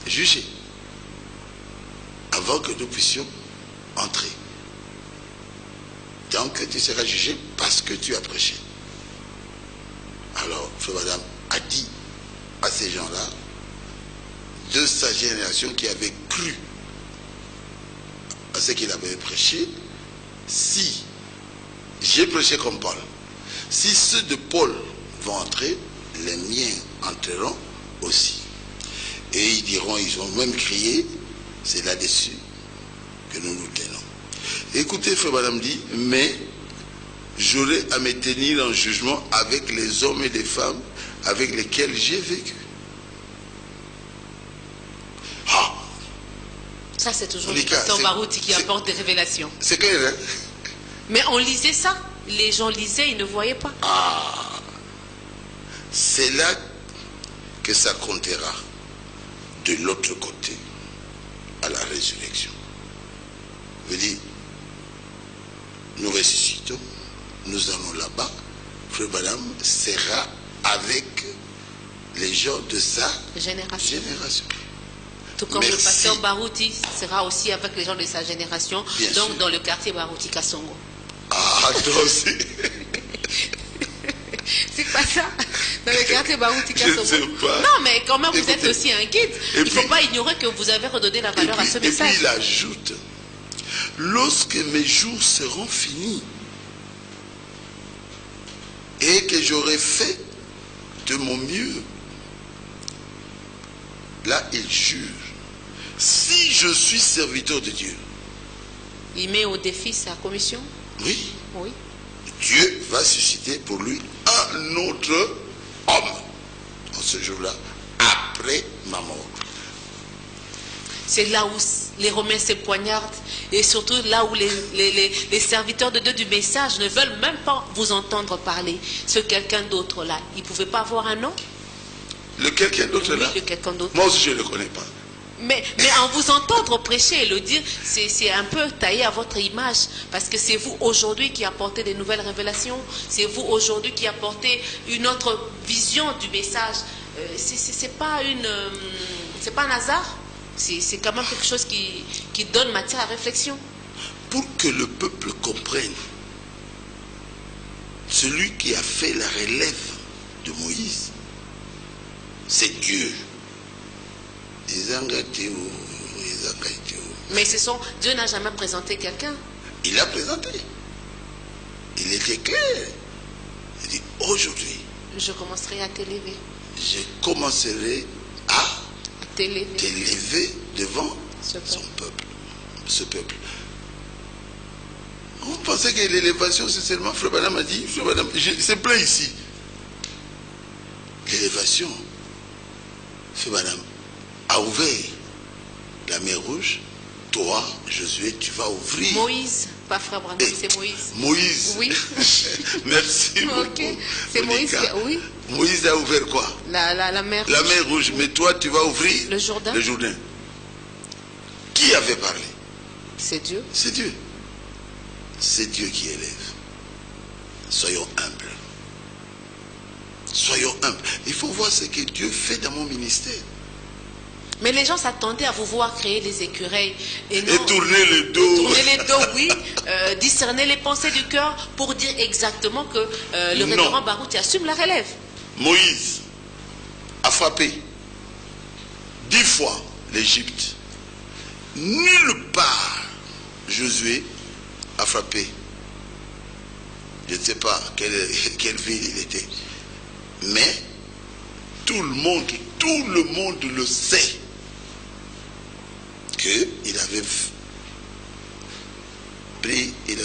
jugé avant que nous puissions entrer. Donc tu seras jugé parce que tu as prêché. Alors, Frère Madame a dit à ces gens-là, de sa génération qui avait cru à ce qu'il avait prêché, si j'ai prêché comme Paul, si ceux de Paul vont entrer, les miens entreront aussi. Et ils diront, ils ont même crié, c'est là-dessus que nous nous tenons. Écoutez, Frère Madame dit, mais j'aurai à me tenir en jugement avec les hommes et les femmes avec lesquels j'ai vécu. Ah, ça, c'est toujours le pasteur Barouti qui apporte des révélations. C'est clair, hein? Mais on lisait ça. Les gens lisaient, ils ne voyaient pas. Ah, c'est là que ça comptera de l'autre côté à la résurrection. Je dis, nous ressuscitons, nous allons là-bas, Frère Branham sera avec les gens de sa génération. Tout comme le pasteur Barouti sera aussi avec les gens de sa génération, bien donc sûr. dans le quartier Barouti Kasongo. Ah, toi aussi. C'est pas ça? Dans le quartier Barouti Kasongo. Je ne sais pas. Non, mais quand même, Écoutez, vous êtes aussi un guide. Il ne faut pas ignorer que vous avez redonné la valeur à ce message. Et puis il ajoute, lorsque mes jours seront finis et que j'aurai fait de mon mieux, là il jure, si je suis serviteur de Dieu, il met au défi sa commission. oui, Oui. Dieu va susciter pour lui un autre homme en ce jour-là, après ma mort. C'est là où les Romains se poignardent et surtout là où les serviteurs de Dieu du message ne veulent même pas vous entendre parler. Ce quelqu'un d'autre là, il ne pouvait pas avoir un nom? Le quelqu'un d'autre Oui, là, le quelqu'un d'autre. moi aussi je ne le connais pas. Mais en vous entendre prêcher et le dire, c'est un peu taillé à votre image. Parce que c'est vous aujourd'hui qui apportez des nouvelles révélations. C'est vous aujourd'hui qui apportez une autre vision du message. C'est pas un hasard. C'est quand même quelque chose qui donne matière à réflexion. Pour que le peuple comprenne, celui qui a fait la relève de Moïse, c'est Dieu. Mais Dieu n'a jamais présenté quelqu'un. Il l'a présenté. Il était clair. Il dit, aujourd'hui, je commencerai à t'élever. Je commencerai à t'élever devant son peuple. Ce peuple. On pensait que l'élévation, c'est seulement, Frère Branham a dit, Frère Branham, c'est plein ici. L'élévation, Frère Branham a ouvert la mer Rouge. Toi, Josué, tu vas ouvrir. Moïse, pas Frère Branham, c'est Moïse. Moïse. Oui. Merci beaucoup. Ok, c'est Moïse, oui. Moïse a ouvert quoi? La mer Rouge. La mer Rouge, mais toi, tu vas ouvrir le Jourdain. Le Jourdain. Qui avait parlé? C'est Dieu. C'est Dieu. C'est Dieu qui élève. Soyons humbles. Soyons humbles. Il faut voir ce que Dieu fait dans mon ministère. Mais les gens s'attendaient à vous voir créer des écureuils. Et tourner le dos. Tourner les dos, oui. Discerner les pensées du cœur pour dire exactement que le révérend Barouti assume la relève. Moïse a frappé 10 fois l'Égypte. Nulle part Josué a frappé. Je ne sais pas quelle ville il était. Mais tout le monde le sait qu'il avait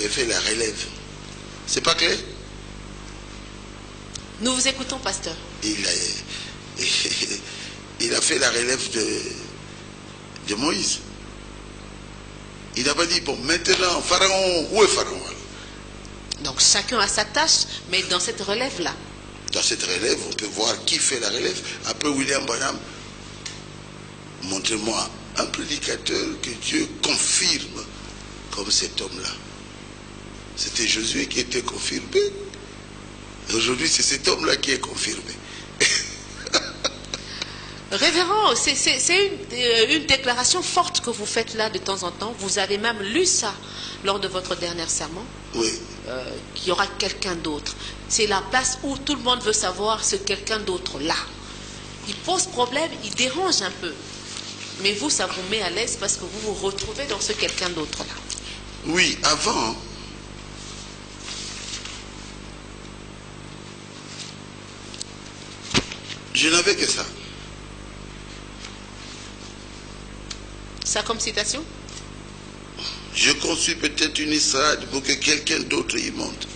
fait la relève. C'est pas clair? Nous vous écoutons, pasteur. Il a fait la relève de Moïse. Il n'a pas dit, bon, maintenant, Pharaon, où est Pharaon? Donc chacun a sa tâche, mais dans cette relève-là. Dans cette relève, on peut voir qui fait la relève. Après William Branham, montrez-moi un prédicateur que Dieu confirme comme cet homme-là. C'était Josué qui était confirmé. Aujourd'hui, c'est cet homme-là qui est confirmé. Révérend, c'est une déclaration forte que vous faites là de temps en temps. Vous avez même lu ça lors de votre dernier sermon. Oui. Qu'il y aura quelqu'un d'autre. C'est la place où tout le monde veut savoir ce quelqu'un d'autre là. Il pose problème, il dérange un peu. Mais vous, ça vous met à l'aise parce que vous vous retrouvez dans ce quelqu'un d'autre là. Oui, avant, je n'avais que ça. Ça comme citation? Je conçus peut-être une estrade pour que quelqu'un d'autre y monte.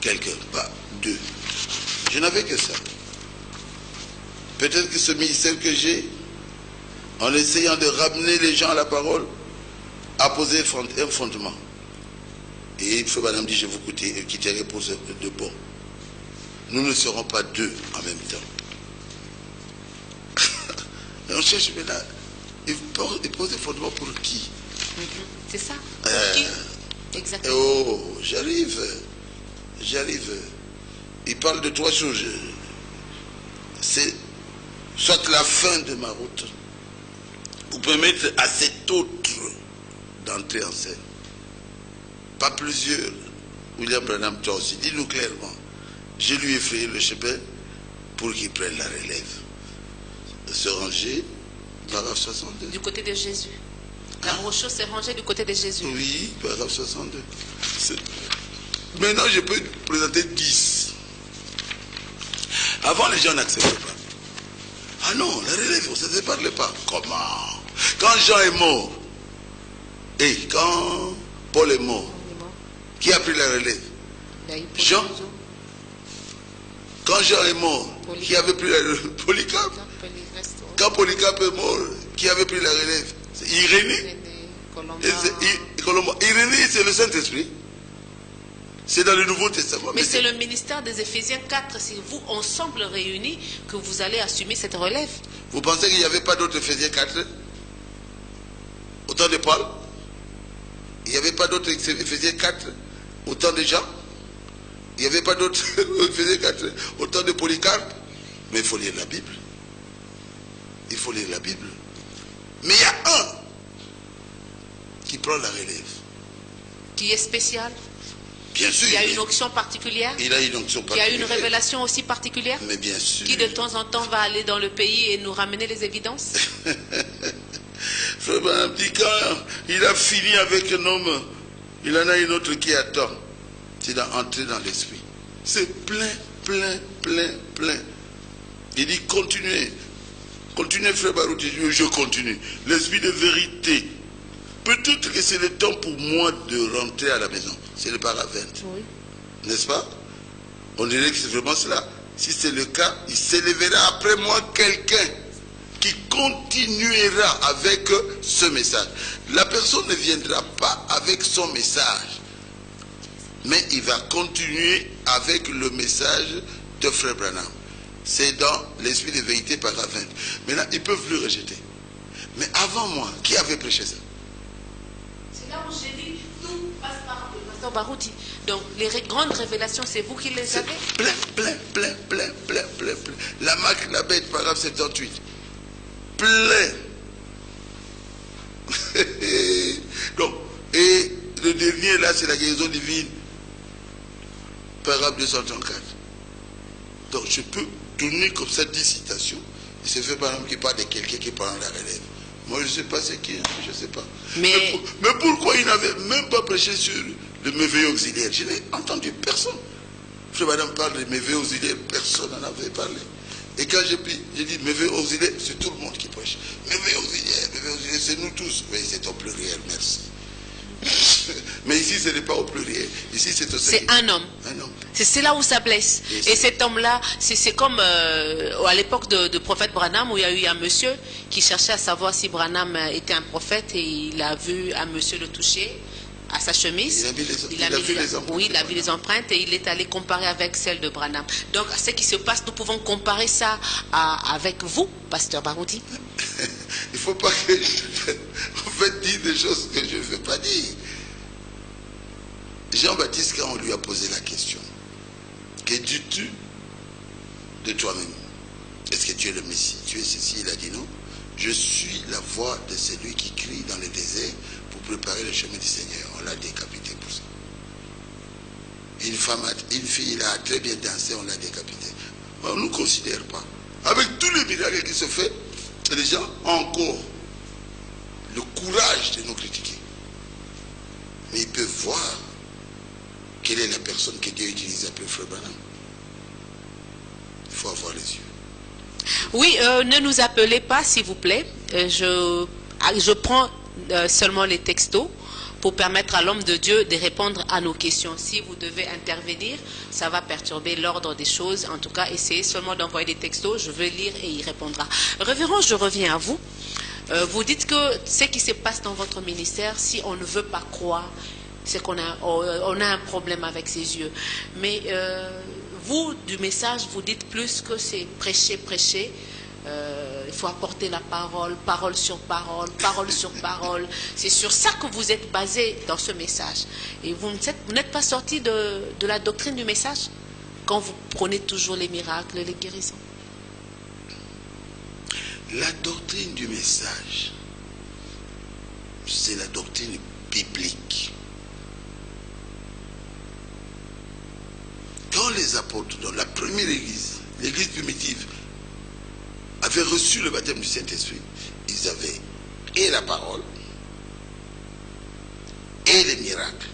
Quelqu'un, pas deux. Je n'avais que ça. Peut-être que ce ministère que j'ai, en essayant de ramener les gens à la parole, a posé un fondement. Et Frère Branham dit, je vous quitterai pour de bon. Nous ne serons pas deux en même temps. Et on cherche maintenant, il pose des fondements pour qui? C'est ça. Pour qui? Exactement. Oh, j'arrive. Il parle de 3 choses. C'est soit la fin de ma route, pour permettre à cet autre d'entrer en scène. Pas plusieurs. William Branham, toi aussi, dis-nous clairement. Je lui ai frayé le chemin pour qu'il prenne la relève. Se ranger, paragraphe 62. Du côté de Jésus. La rocheuse s'est rangée du côté de Jésus. Oui, paragraphe 62. Maintenant, je peux présenter 10. Avant, les gens n'acceptaient pas. Ah non, la relève, on ne se parlait pas. Comment? Quand Jean est mort, et quand Paul est mort, qui a pris la relève? Jean. Quand Jean est mort, qui avait pris Polycarpe? Quand Polycarpe est mort, qui avait pris la relève? C'est Irénée. Irénée, c'est le Saint-Esprit. C'est dans le Nouveau Testament. Mais c'est le ministère des Éphésiens 4, c'est vous ensemble réunis que vous allez assumer cette relève. Vous pensez qu'il n'y avait pas d'autres Éphésiens 4 au temps de Paul? Il n'y avait pas d'autres Éphésiens 4 au temps de Jean? Il n'y avait pas d'autres Éphésiens 4 au temps de Polycarpe? Mais il faut lire la Bible. Il faut lire la Bible. Mais il y a un qui prend la relève. Qui est spécial? Bien sûr. Il y a une onction particulière? Il a une onction particulière. Il y a une révélation aussi particulière? Mais bien sûr. Qui de temps en temps va aller dans le pays et nous ramener les évidences? Frère Branham dit quand il a fini avec un homme, il en a une autre qui attend. C'est d'entrer dans l'esprit. C'est plein, plein, plein, plein. Il dit continuez. Continuez, frère Barouti. Je continue. L'esprit de vérité. Peut-être que c'est le temps pour moi de rentrer à la maison. C'est le paravent. Oui. N'est-ce pas? On dirait que c'est vraiment cela. Si c'est le cas, il s'élèvera après moi quelqu'un qui continuera avec ce message. La personne ne viendra pas avec son message, mais il va continuer avec le message de Frère Branham. C'est dans l'esprit de vérité paravent. Maintenant, ils peuvent le rejeter. Mais avant moi, qui avait prêché ça? C'est là où j'ai dit, tout passe par le pasteur Barouti. Donc, les grandes révélations, c'est vous qui les avez? Plein. La marque, la bête, paragraphe 78. Plein. Donc, et le dernier là, c'est la guérison divine. Paragraphe 234. Donc, je peux donner comme ça 10 citations. Et c'est fait par exemple qui parle de quelqu'un qui prend la relève. Moi, je ne sais pas c'est qui, je ne sais pas. Mais pourquoi il n'avait même pas prêché sur le merveilleux auxiliaire? Je n'ai entendu personne. Frère Madame parle de merveilleux auxiliaire, personne n'en avait parlé. Et quand j'ai dit merveilleux auxiliaire, c'est tout le monde qui prêche. Merveilleux auxiliaire, c'est nous tous. Oui, c'est au pluriel, merci. Mais ici, ce n'est pas au pluriel. Ici, c'est un homme. Un homme. C'est là où ça blesse. Et cet homme-là, c'est comme à l'époque de prophète Branham, où il y a eu un monsieur qui cherchait à savoir si Branham était un prophète, et il a vu un monsieur le toucher à sa chemise. Il a vu les empreintes et il est allé comparer avec celle de Branham. Donc, ce qui se passe, nous pouvons comparer ça avec vous, pasteur Barouti. Il ne faut pas que vous faites dire des choses que je ne veux pas dire. Jean-Baptiste, quand on lui a posé la question, que dis-tu de toi-même? Est-ce que tu es le Messie? Tu es ceci? Il a dit non. Je suis la voix de celui qui crie dans le désert pour préparer le chemin du Seigneur. On l'a décapité pour ça. Une fille, a très bien dansé, on l'a décapité. On ne nous considère pas. Avec tous les miracles qui se font, les gens ont encore le courage de nous critiquer. Mais ils peuvent voir quelle est la personne que Dieu utilise après Frère Branham. Il faut avoir les yeux. Oui, ne nous appelez pas, s'il vous plaît. Je prends seulement les textos pour permettre à l'homme de Dieu de répondre à nos questions. Si vous devez intervenir, ça va perturber l'ordre des choses. En tout cas, essayez seulement d'envoyer des textos. Je vais lire et il répondra. Révérend, je reviens à vous. Vous dites que ce qui se passe dans votre ministère, si on ne veut pas croire, c'est qu'on a un problème avec ses yeux. Mais vous, du message, vous dites plus que c'est prêcher. Il faut apporter la parole, parole sur parole, parole sur parole. C'est sur ça que vous êtes basé dans ce message. Et vous n'êtes pas sorti de la doctrine du message quand vous prenez toujours les miracles, les guérisons. La doctrine du message, c'est la doctrine biblique. Quand les apôtres, dans la première église, l'église primitive, avaient reçu le baptême du Saint-Esprit, ils avaient et la parole et les miracles.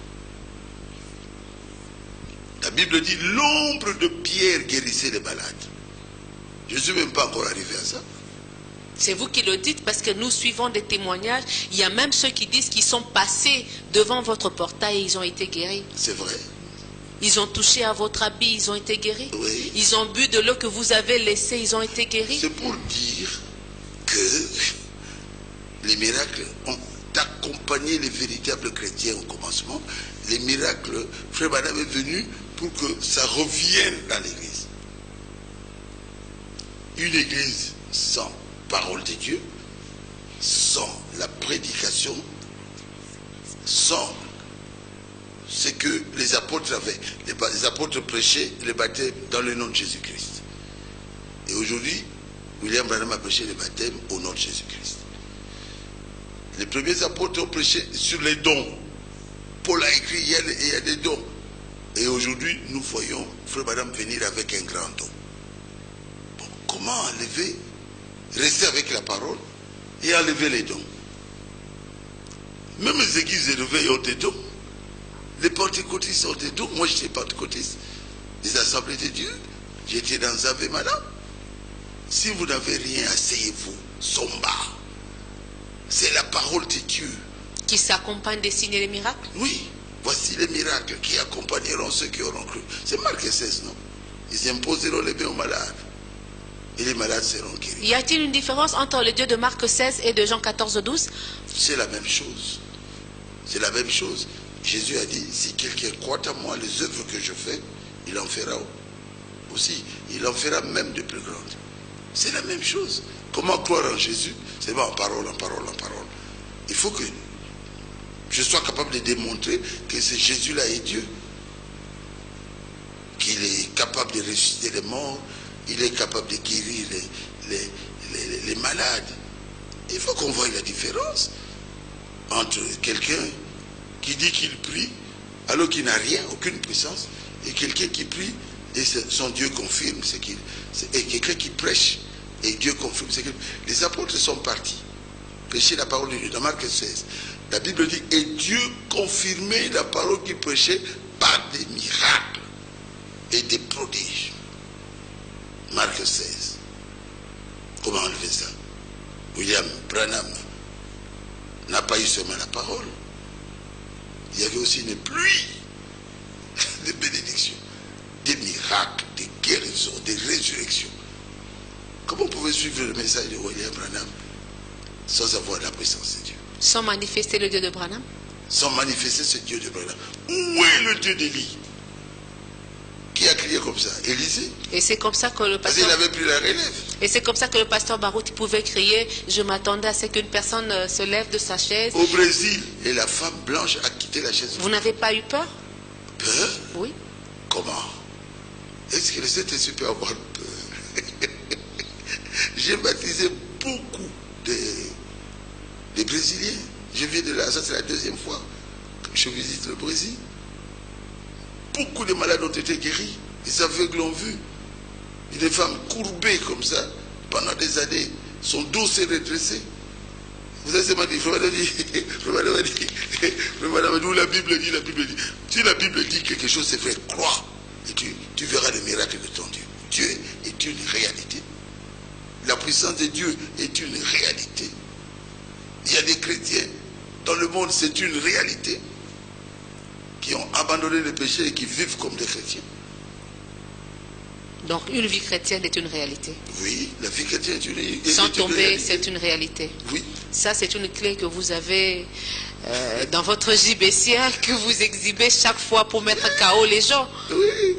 La Bible dit l'ombre de Pierre guérissait les malades. Je ne suis même pas encore arrivé à ça. C'est vous qui le dites parce que nous suivons des témoignages. Il y a même ceux qui disent qu'ils sont passés devant votre portail et ils ont été guéris. C'est vrai. Ils ont touché à votre habit, ils ont été guéris. Oui. Ils ont bu de l'eau que vous avez laissée, ils ont été guéris. C'est pour dire que les miracles ont accompagné les véritables chrétiens au commencement. Les miracles, Frère Branham est venu pour que ça revienne dans l'église. Une église sans parole de Dieu, sans la prédication, sans ce que les apôtres avaient. Les apôtres prêchaient le baptême dans le nom de Jésus-Christ. Et aujourd'hui, William Branham a prêché le baptême au nom de Jésus-Christ. Les premiers apôtres ont prêché sur les dons. Paul a écrit, il y a des dons. Et aujourd'hui, nous voyons Frère Branham venir avec un grand don. Bon, comment enlever, rester avec la parole et enlever les dons? Même les églises élevées ont des dons. Les pentecôtistes ont des dons. Moi, j'étais pentecôtiste. Les assemblées de Dieu. J'étais dans Ave Madame. Si vous n'avez rien, asseyez-vous. Somba. C'est la parole de Dieu. Qui s'accompagne des signes et des miracles. Oui. Voici les miracles qui accompagneront ceux qui auront cru. C'est Marc 16, non? Ils imposeront les mains aux malades. Et les malades seront guéris. Y a-t-il une différence entre les dieux de Marc 16 et de Jean 14, 12? C'est la même chose. C'est la même chose. Jésus a dit, si quelqu'un croit en moi, les œuvres que je fais, il en fera aussi. Il en fera même de plus grandes. C'est la même chose. Comment croire en Jésus? C'est pas en parole, en parole, en parole. Il faut que je sois capable de démontrer que ce Jésus-là est Dieu. Qu'il est capable de ressusciter les morts. Il est capable de guérir les malades. Il faut qu'on voie la différence entre quelqu'un qui dit qu'il prie alors qu'il n'a rien, aucune puissance, et quelqu'un qui prie et son Dieu confirme ce qu'il... Et quelqu'un qui prêche et Dieu confirme ce qu'il... Les apôtres sont partis prêcher la parole de Dieu dans Marc 16. La Bible dit, et Dieu confirmait la parole qu'il prêchait par des miracles et des prodiges. Marc 16. Comment enlever ça? William Branham n'a pas eu seulement la parole. Il y avait aussi une pluie de bénédictions, des miracles, des guérisons, des résurrections. Comment vous pouvez suivre le message de William Branham sans avoir la puissance de Dieu? Sans manifester le Dieu de Branham? Sans manifester ce Dieu de Branham. Où est le Dieu d'Élie? Qui a crié comme ça? Élisée. Et c'est comme ça que le Parce pasteur... qu'il avait pris la relève. Et c'est comme ça que le pasteur Barouti pouvait crier, je m'attendais à ce qu'une personne se lève de sa chaise. Au Brésil, et la femme blanche a quitté la chaise. Vous n'avez pas eu peur? Peur? Oui. Comment? Est-ce que le Saint-Esprit peut avoir peur? J'ai baptisé beaucoup de Brésiliens. Je viens de là, ça c'est la deuxième fois que je visite le Brésil. Beaucoup de malades ont été guéris. Les aveugles l'ont vu. Des femmes courbées comme ça, pendant des années, son dos s'est redressé. Vous avez seulement dit, Frère Madame dit, où la Bible dit, si la Bible dit quelque chose, c'est vrai, crois. Et tu verras le miracle de ton Dieu. Dieu est une réalité. La puissance de Dieu est une réalité. Il y a des chrétiens dans le monde, c'est une réalité, qui ont abandonné le péché et qui vivent comme des chrétiens. Donc une vie chrétienne est une réalité. Oui, la vie chrétienne est une réalité. Sans tomber, c'est une réalité. Oui. Ça, c'est une clé que vous avez dans votre gibecière, que vous exhibez chaque fois pour mettre KO les gens. Oui,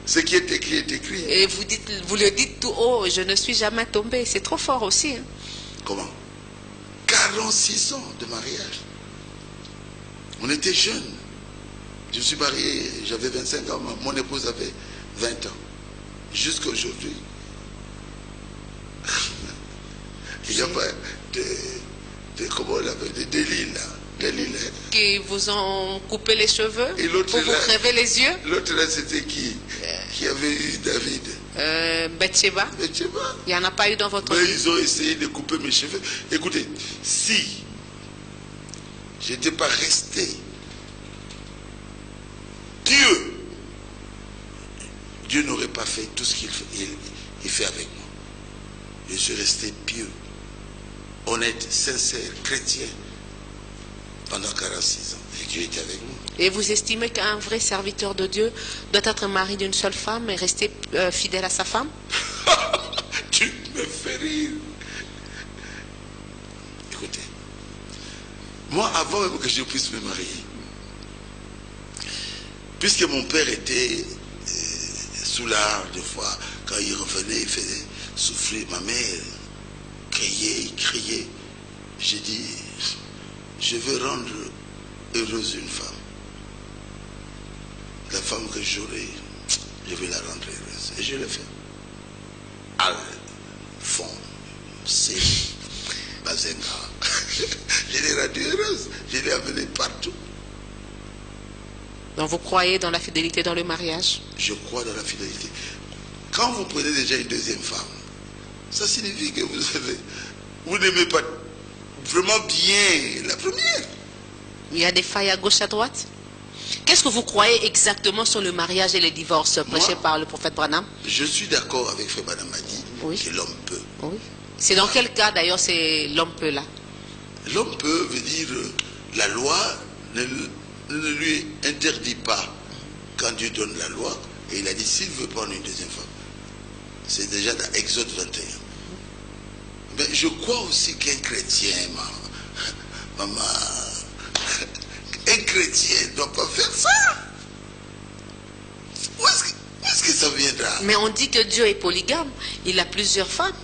ce qui est écrit est écrit. Et vous le dites tout haut, je ne suis jamais tombé. C'est trop fort aussi. Hein. Comment? 46 ans de mariage. On était jeunes. Je me suis marié, j'avais 25 ans, mon épouse avait 20 ans. Jusqu'à aujourd'hui. Il n'y a pas comment on l'appelle, des délits là. Qui vous ont coupé les cheveux et l'autre pour vous crever les yeux. L'autre là, c'était qui avait eu David? Bathsheba. Il n'y en a pas eu dans votre vie? Ils ont essayé de couper mes cheveux. Écoutez, si je n'étais pas resté Dieu n'aurait pas fait tout ce qu'il fait avec moi. Je suis resté pieux, honnête, sincère, chrétien. pendant 46 ans. Et Dieu était avec nous. Et vous estimez qu'un vrai serviteur de Dieu doit être mari d'une seule femme et rester fidèle à sa femme? Tu me fais rire. Écoutez, moi, avant même que je puisse me marier, puisque mon père était soulard des fois, quand il revenait, il faisait souffrir ma mère, criait. J'ai dit, je veux rendre heureuse une femme. La femme que j'aurai, je vais la rendre heureuse. Et je l'ai fait. Al, fond, C, Bazenga. Je l'ai rendue heureuse. Je l'ai amenée partout. Donc vous croyez dans la fidélité dans le mariage? Je crois dans la fidélité. Quand vous prenez déjà une deuxième femme, ça signifie que vous n'aimez pas vraiment bien la première. Il y a des failles à gauche, à droite. Qu'est-ce que vous croyez exactement sur le mariage et les divorces prêchés par le prophète Branham? Je suis d'accord avec Frère Branham a dit que l'homme peut. Oui. C'est dans quel cas d'ailleurs c'est l'homme peut là? L'homme peut veut dire la loi ne lui interdit pas quand Dieu donne la loi. Et il a dit s'il veut prendre une deuxième femme. C'est déjà dans Exode 21. Mais je crois aussi qu'un chrétien, maman, un chrétien ne doit pas faire ça. Où est-ce que ça viendra? Mais on dit que Dieu est polygame. Il a plusieurs femmes.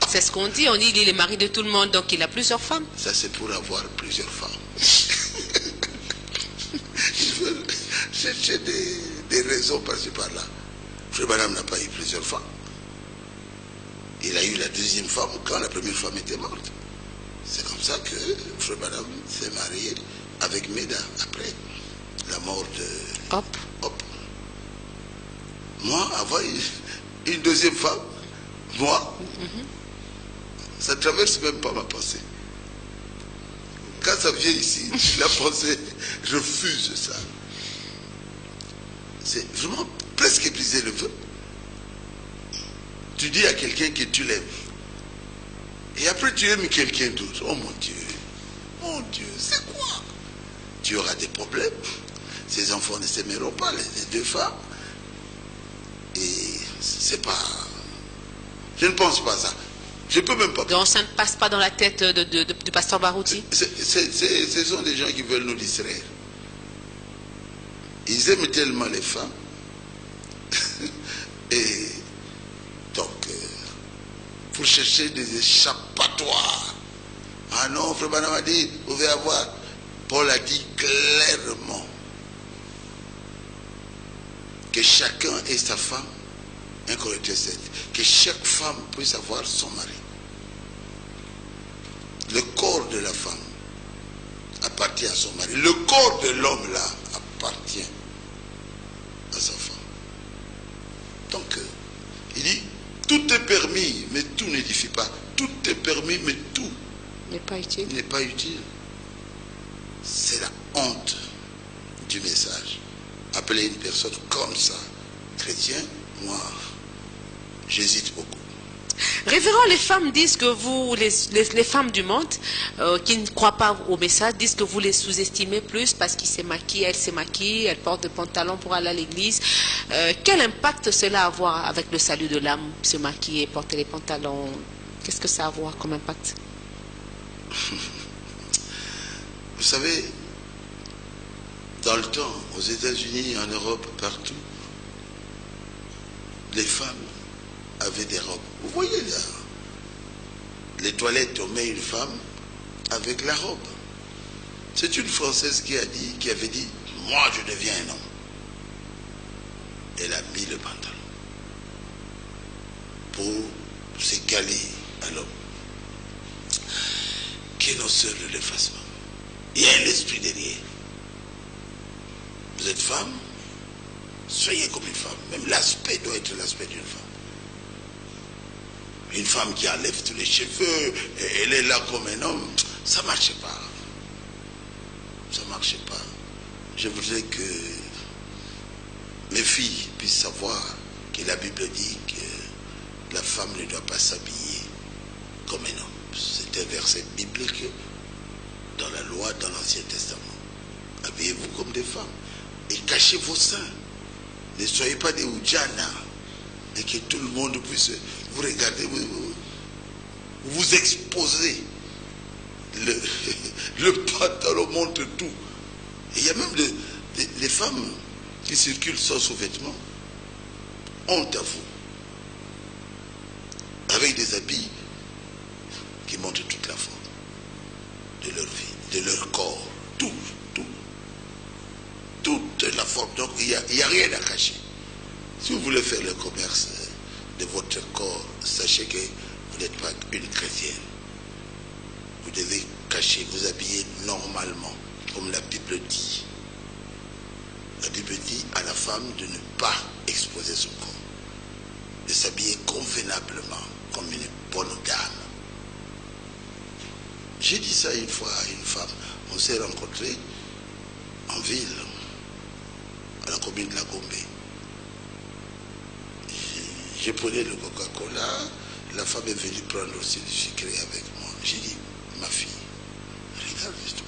C'est ce qu'on dit. On dit qu'il est mari de tout le monde, donc il a plusieurs femmes. Ça, c'est pour avoir plusieurs femmes. Ils veulent chercher des raisons par-ci par-là. Frère Branham n'a pas eu plusieurs femmes. Il a eu la deuxième femme quand la première femme était morte. C'est comme ça que Frère Branham s'est marié avec Meda après la mort de Hop. Moi, avoir une deuxième femme, ça ne traverse même pas ma pensée. Quand ça vient ici, la pensée refuse ça. C'est vraiment presque briser le feu. Tu dis à quelqu'un que tu l'aimes. Et après tu aimes quelqu'un d'autre. Oh mon Dieu, c'est quoi? Tu auras des problèmes. Ces enfants ne s'aimeront pas, les deux femmes. Et c'est pas... Je ne pense pas ça. Je peux même pas... Donc ça ne passe pas dans la tête du pasteur Barouti? Ce sont des gens qui veulent nous distraire. Ils aiment tellement les femmes. Et donc, pour chercher des échappatoires. Ah non, Frère Branham a dit, vous pouvez avoir. Paul a dit clairement que chacun ait sa femme, 1 Corinthiens 7, que chaque femme puisse avoir son mari. Le corps de la femme appartient à son mari. Le corps de l'homme là appartient à sa femme. Donc, il dit, tout est permis, mais tout n'édifie pas. Tout est permis, mais tout n'est pas utile. C'est la honte du message. Appeler une personne comme ça, chrétien, moi, j'hésite beaucoup. Révérend, les femmes disent que vous, les femmes du monde, qui ne croient pas au message, disent que vous les sous-estimez plus parce qu'ils se maquillent, elles se maquillent, elles portent des pantalons pour aller à l'église. Quel impact cela a à voir avec le salut de l'âme, se maquiller, porter les pantalons? Qu'est-ce que ça a à voir comme impact? Vous savez, dans le temps, aux États-Unis, en Europe, partout, les femmes avaient des robes. Vous voyez là, les toilettes, on met une femme avec la robe. C'est une Française qui avait dit, moi je deviens un homme. Elle a mis le pantalon pour s'égaler à l'homme. Que nos sœurs ne le fassent pas. Il y a un esprit derrière. Vous êtes femme, soyez comme une femme. Même l'aspect doit être l'aspect d'une femme. Une femme qui enlève tous les cheveux, et elle est là comme un homme, ça ne marche pas. Ça ne marche pas. Je voudrais que mes filles puissent savoir que la Bible dit que la femme ne doit pas s'habiller comme un homme. C'est un verset biblique dans la loi, dans l'Ancien Testament. Habillez-vous comme des femmes et cachez vos seins. Ne soyez pas des Oudjana et que tout le monde puisse vous regarder, vous exposer. Le pantalon montre tout. Et il y a même des femmes qui circulent sans sous-vêtements. Honte à vous. Avec des habits qui montrent toute la forme de leur vie, de leur corps. Toute la forme. Donc il n'y a rien à cacher. Si vous voulez faire le commerce de votre corps, sachez que vous n'êtes pas une chrétienne. Vous devez cacher, vous habiller normalement, comme la Bible dit. La Bible dit à la femme de ne pas exposer son corps, de s'habiller convenablement, comme une bonne dame. J'ai dit ça une fois à une femme. On s'est rencontrés en ville, à la commune de la Gombe. Je prenais le Coca-Cola, la femme est venue prendre aussi du sucré avec moi. J'ai dit, ma fille, regarde l'histoire.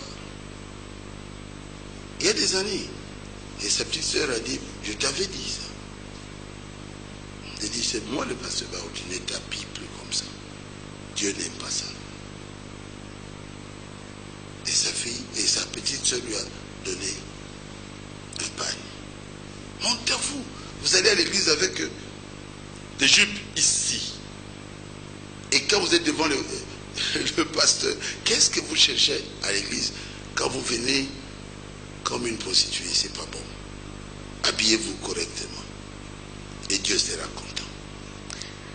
Il y a des années, et sa petite sœur a dit, je t'avais dit ça. Elle dit, c'est moi le pasteur Barouti, ne t'habille plus comme ça. Dieu n'aime pas ça. Et sa fille, et sa petite sœur lui a donné un pagne. Montez à vous. Vous allez à l'église avec des jupes ici. Et quand vous êtes devant le pasteur, qu'est-ce que vous cherchez à l'église quand vous venez comme une prostituée? C'est pas bon. Habillez-vous correctement. Et Dieu sera content.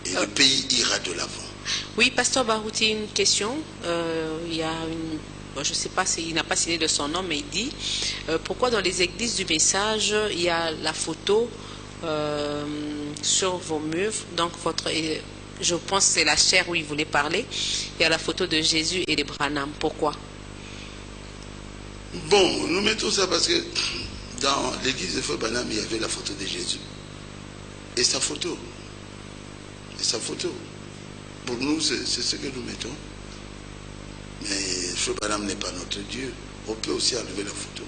Et le pays ira de l'avant. Oui, pasteur Barouti, une question. Il y a une... Bon, je ne sais pas s'il n'a pas signé de son nom, mais il dit pourquoi dans les églises du message, il y a la photo sur vos murs. Donc, je pense que c'est la chaire où il voulait parler. Il y a la photo de Jésus et de Branham. Pourquoi? Bon, nous mettons ça parce que dans l'église de Feu Branham, il y avait la photo de Jésus. Et sa photo. Et sa photo. Pour nous, c'est ce que nous mettons. Mais Feu Branham n'est pas notre Dieu. On peut aussi enlever la photo.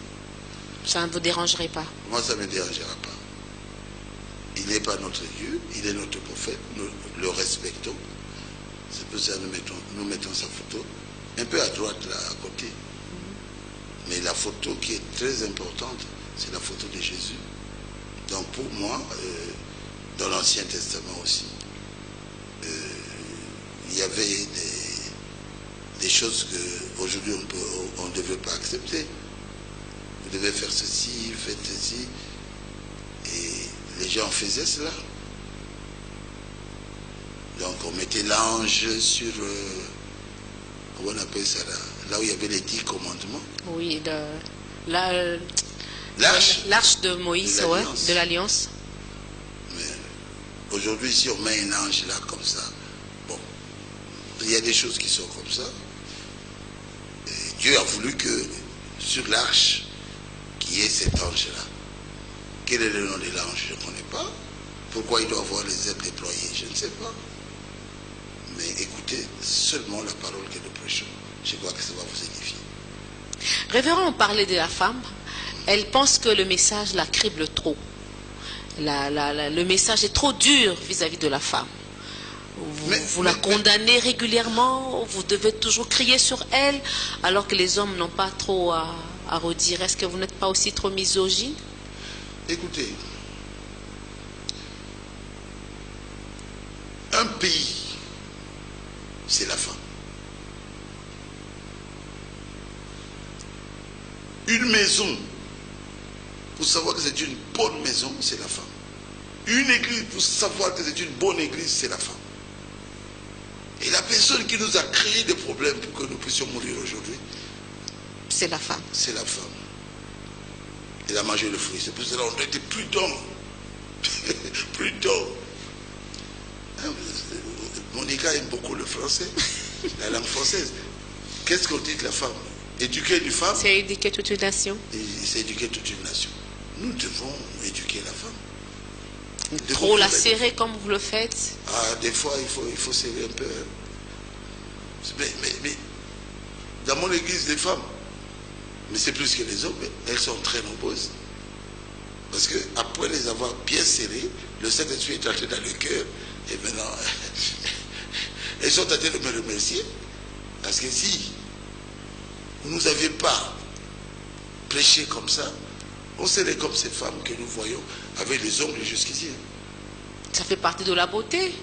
Ça ne vous dérangerait pas? Moi, ça ne me dérangera pas. Il n'est pas notre Dieu, il est notre prophète, nous le respectons. C'est pour ça que nous mettons sa photo un peu à droite, là, à côté. Mais la photo qui est très importante, c'est la photo de Jésus. Donc pour moi, dans l'Ancien Testament aussi, il y avait des choses qu'aujourd'hui on ne devait pas accepter. Vous devez faire ceci, faites ceci. Et les gens faisaient cela. Donc on mettait l'ange sur, comment on appelle ça là où il y avait les 10 commandements. Oui, l'arche de Moïse, ouais, de l'Alliance. Mais aujourd'hui, si on met un ange là comme ça, bon, il y a des choses qui sont comme ça. Et Dieu a voulu que sur l'arche, qu'il y ait cet ange-là. Quel est le nom de l'ange? Je ne connais pas. Pourquoi il doit avoir les ailes déployées? Je ne sais pas. Mais écoutez seulement la parole que nous prêchons. Je crois que ça va vous édifier. Révérend, on parlait de la femme. Elle pense que le message la crible trop. Le message est trop dur vis-à-vis de la femme. Vous la condamnez régulièrement, vous devez toujours crier sur elle, alors que les hommes n'ont pas trop à redire. Est-ce que vous n'êtes pas aussi trop misogyne? Écoutez, un pays, c'est la femme. Une maison, pour savoir que c'est une bonne maison, c'est la femme. Une église, pour savoir que c'est une bonne église, c'est la femme. Et la personne qui nous a créé des problèmes pour que nous puissions mourir aujourd'hui, c'est la femme. C'est la femme. Elle a mangé le fruit. C'est pour cela qu'on doit être prudent. Prudent. Monica aime beaucoup le français, la langue française. Qu'est-ce qu'on dit de la femme? Éduquer une femme, c'est éduquer toute une nation. C'est éduquer toute une nation. Nous devons éduquer la femme. Trop la serrer comme vous le faites? Ah, des fois, il faut serrer un peu. Mais dans mon église des femmes, Mais c'est plus que les hommes, elles sont très nombreuses. Parce qu'après les avoir bien serrées, le Saint-Esprit est entré dans le cœur. Et maintenant, elles sont en train de me remercier. Parce que si vous nous aviez pas prêché comme ça, on serait comme ces femmes que nous voyons avec les ongles jusqu'ici. Ça fait partie de la beauté.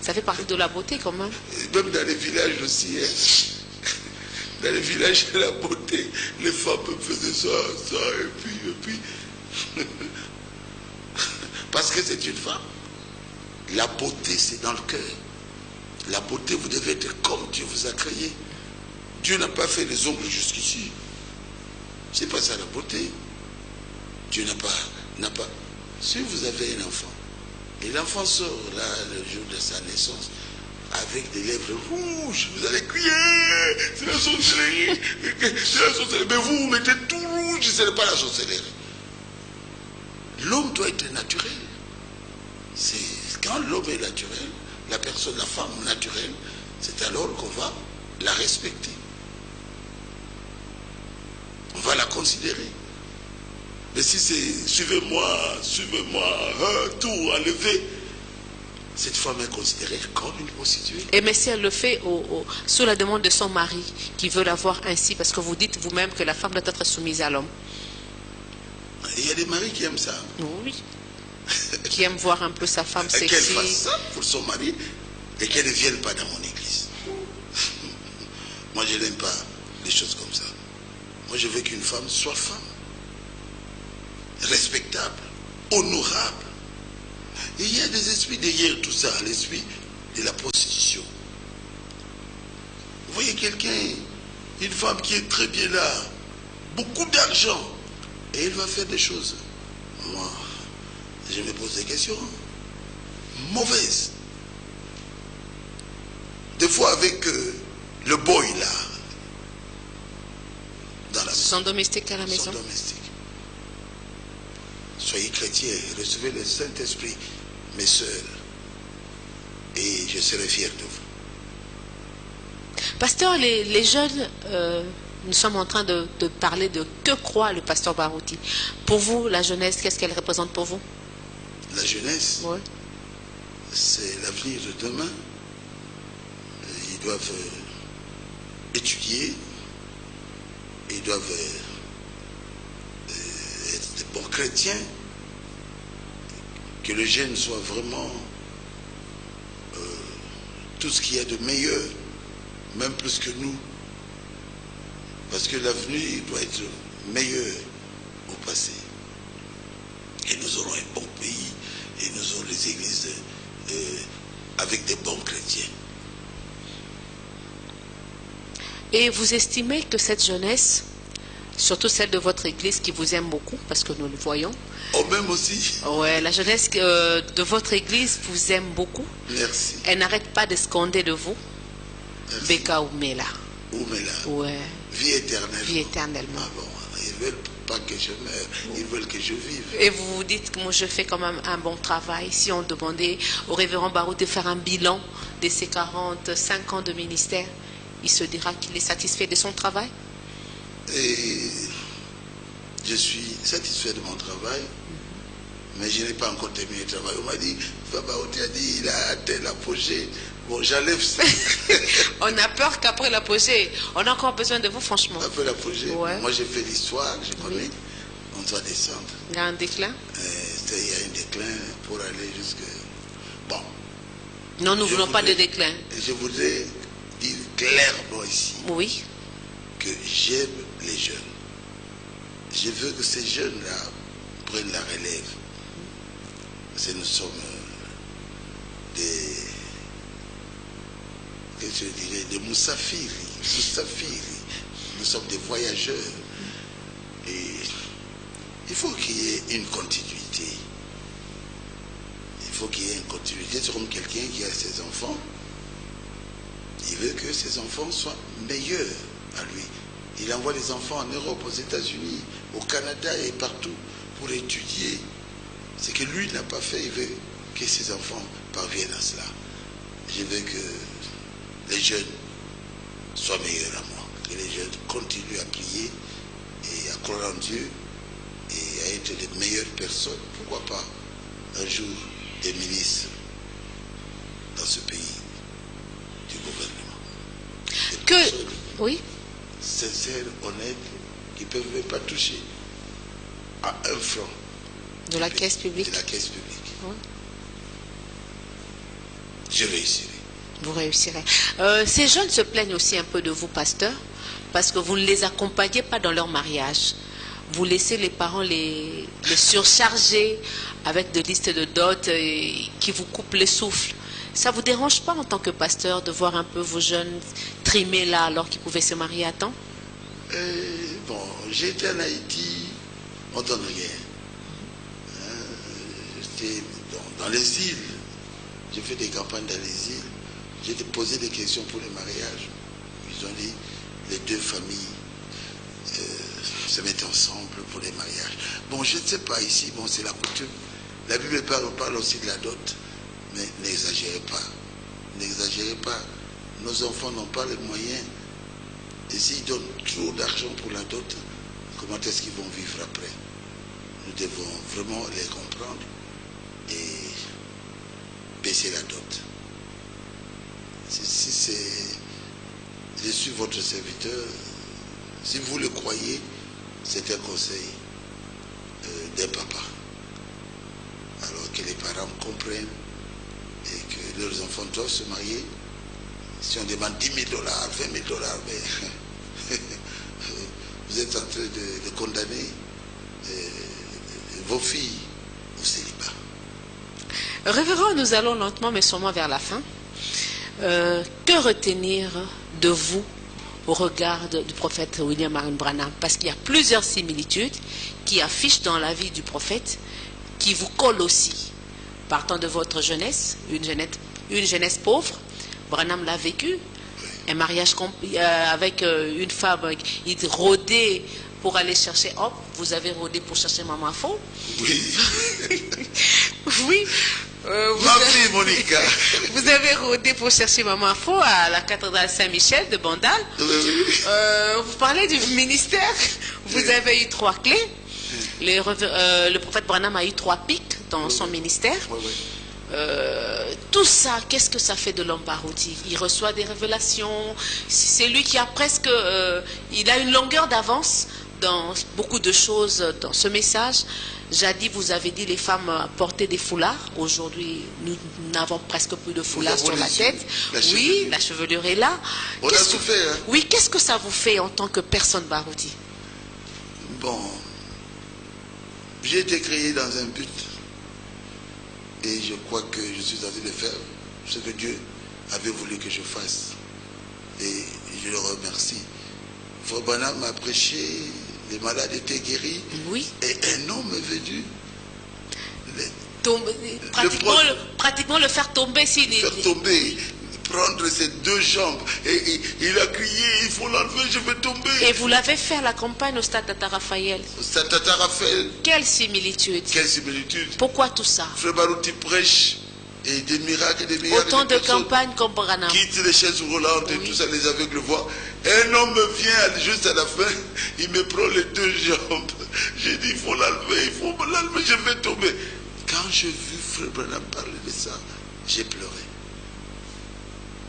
Ça fait partie de la beauté quand même. Même dans les villages aussi. Dans les villages, la beauté, les femmes faisaient ça, et puis. Parce que c'est une femme. La beauté, c'est dans le cœur. La beauté, vous devez être comme Dieu vous a créé. Dieu n'a pas fait les ongles jusqu'ici. C'est pas ça la beauté. Dieu n'a pas. Si vous avez un enfant, et l'enfant sort là le jour de sa naissance avec des lèvres rouges, vous allez crier, c'est la sorcellerie, c'est la sorcellerie. Mais vous mettez tout rouge, ce n'est pas la sorcellerie. L'homme doit être naturel. Quand l'homme est naturel, la femme naturelle, c'est alors qu'on va la respecter. On va la considérer. Mais si c'est suivez-moi, tout enlevé, cette femme est considérée comme une prostituée. Et mais si elle le fait sous la demande de son mari, qui veut la voir ainsi, parce que vous dites vous-même que la femme doit être soumise à l'homme. Il y a des maris qui aiment ça. Oui. Qui aiment voir un peu sa femme sexy. Qu'elle fasse ça pour son mari et qu'elle ne vienne pas dans mon église. Moi, je n'aime pas les choses comme ça. Moi, je veux qu'une femme soit femme. Respectable, honorable. Et il y a des esprits derrière tout ça, l'esprit de la prostitution. Vous voyez quelqu'un, une femme qui est très bien là, beaucoup d'argent, et elle va faire des choses. Moi, je me pose des questions. Mauvaises. Des fois avec le boy là, dans la son domestique à la maison. Son domestique. Soyez chrétiens, recevez le Saint-Esprit, mes sœurs, et je serai fier de vous. Pasteur, les jeunes, nous sommes en train de parler de que croit le pasteur Barouti. Pour vous, la jeunesse, qu'est-ce qu'elle représente pour vous? La jeunesse, ouais. C'est l'avenir de demain. Ils doivent étudier, ils doivent être des bons chrétiens, que le jeune soit vraiment tout ce qu'il y a de meilleur, même plus que nous, parce que l'avenir doit être meilleur au passé. Et nous aurons un bon pays, et nous aurons les églises avec des bons chrétiens. Et vous estimez que cette jeunesse, surtout celle de votre église qui vous aime beaucoup, parce que nous le voyons. Oh, même aussi. Ouais, la jeunesse de votre église vous aime beaucoup. Merci. Elle n'arrête pas de scander de vous. Merci. Beka Oumela. Oumela. Ouais. Vie éternelle. Vie éternellement. Ah bon, ils veulent pas que je meure, ils veulent que je vive. Et vous vous dites que moi je fais quand même un bon travail. Si on demandait au révérend Barou de faire un bilan de ses 45 ans de ministère, il se dira qu'il est satisfait de son travail? Et je suis satisfait de mon travail, mais je n'ai pas encore terminé le travail. On m'a dit, Papa Oti a dit, il a atteint l'apogée. Bon, j'enlève ça. On a peur qu'après l'apogée, on a encore besoin de vous, franchement. Après l'apogée, ouais. Moi j'ai fait l'histoire, je connais. Oui. On doit descendre. Il y a un déclin? Il y a un déclin pour aller jusque... Bon. Non, nous ne voulons pas de déclin. Je voudrais dire clairement ici, oui, que j'aime les jeunes. Je veux que ces jeunes-là prennent la relève. Parce que nous sommes des moussafiri. Nous sommes des voyageurs. Et il faut qu'il y ait une continuité. Il faut qu'il y ait une continuité. C'est comme quelqu'un qui a ses enfants. Il veut que ses enfants soient meilleurs à lui. Il envoie les enfants en Europe, aux États-Unis, au Canada et partout pour étudier. Ce que lui n'a pas fait, il veut que ses enfants parviennent à cela. Je veux que les jeunes soient meilleurs à moi. que les jeunes continuent à prier et à croire en Dieu et à être les meilleures personnes. Pourquoi pas un jour des ministres dans ce pays du gouvernement. Oui. Sincères, honnêtes, qui ne peuvent même pas toucher à 1 franc de la caisse publique. De la caisse publique. Oui. Je réussirai. Vous réussirez. Ces jeunes se plaignent aussi un peu de vous, pasteur, parce que vous ne les accompagnez pas dans leur mariage. Vous laissez les parents les surcharger avec des listes de dot qui vous coupent le souffle. Ça ne vous dérange pas en tant que pasteur de voir un peu vos jeunes trimer là alors qu'ils pouvaient se marier à temps? Bon, j'ai été en Haïti, on ne donne rien. J'étais dans les îles. J'ai fait des campagnes dans les îles. J'ai posé des questions pour les mariages. Ils ont dit, les deux familles se mettent ensemble pour les mariages. Bon, je ne sais pas ici, bon, c'est la coutume. La Bible parle aussi de la dot. Mais n'exagérez pas. N'exagérez pas. Nos enfants n'ont pas les moyens. Et s'ils donnent trop d'argent pour la dot, comment est-ce qu'ils vont vivre après? Nous devons vraiment les comprendre et baisser la dot. Si je suis votre serviteur, si vous le croyez, c'est un conseil d'un papa. Alors que les parents comprennent et que leurs enfants doivent se marier. Si on demande 10 000 $, 20 000 $, mais vous êtes en train de condamner vos filles au célibat. Révérend, nous allons lentement mais sûrement vers la fin. Que retenir de vous au regard du prophète William Marion Branham? Parce qu'il y a plusieurs similitudes qui affichent dans la vie du prophète, qui vous collent aussi. Partant de votre jeunesse, une jeunesse pauvre, Branham l'a vécu. Un mariage avec une femme, il rôdait pour aller chercher, hop, vous avez rôdé pour chercher Maman Faux. Oui. Oui. Ma fille Monica. Vous avez rôdé pour chercher Maman Faux à la cathédrale Saint-Michel de Bandal. Vous parlez du ministère. Vous avez eu 3 clés. Le prophète Branham a eu 3 pics dans son ministère. Tout ça, qu'est-ce que ça fait de l'homme Barouti? Il reçoit des révélations. C'est lui qui a presque... il a une longueur d'avance dans beaucoup de choses dans ce message. Jadis, vous avez dit les femmes portaient des foulards. Aujourd'hui, nous n'avons presque plus de foulards sur la tête. Oui, la chevelure est là. On a souffert. Hein? Oui, qu'est-ce que ça vous fait en tant que personne Barouti? Bon, j'ai été créé dans un but. Et je crois que je suis en train de faire ce que Dieu avait voulu que je fasse. Et je le remercie. Frère Branham m'a prêché, les malades étaient guéris. Oui. Et un homme est venu. Pratiquement le faire tomber. Faire tomber, prendre ses 2 jambes. Et il a crié, il faut l'enlever, je vais tomber. Et vous l'avez fait à la campagne au stade Tata Raphaël. Au stade Tata Raphaël. Quelle similitude. Quelle similitude. Pourquoi tout ça? Frère Barouti prêche. Et des miracles, des miracles. Autant de campagnes comme Branham. Quitte les chaises roulantes et tout ça, les aveugles voient. Un homme vient juste à la fin, il me prend les 2 jambes. J'ai dit, il faut l'enlever, je vais tomber. Quand j'ai vu Frère Branham parler de ça, j'ai pleuré.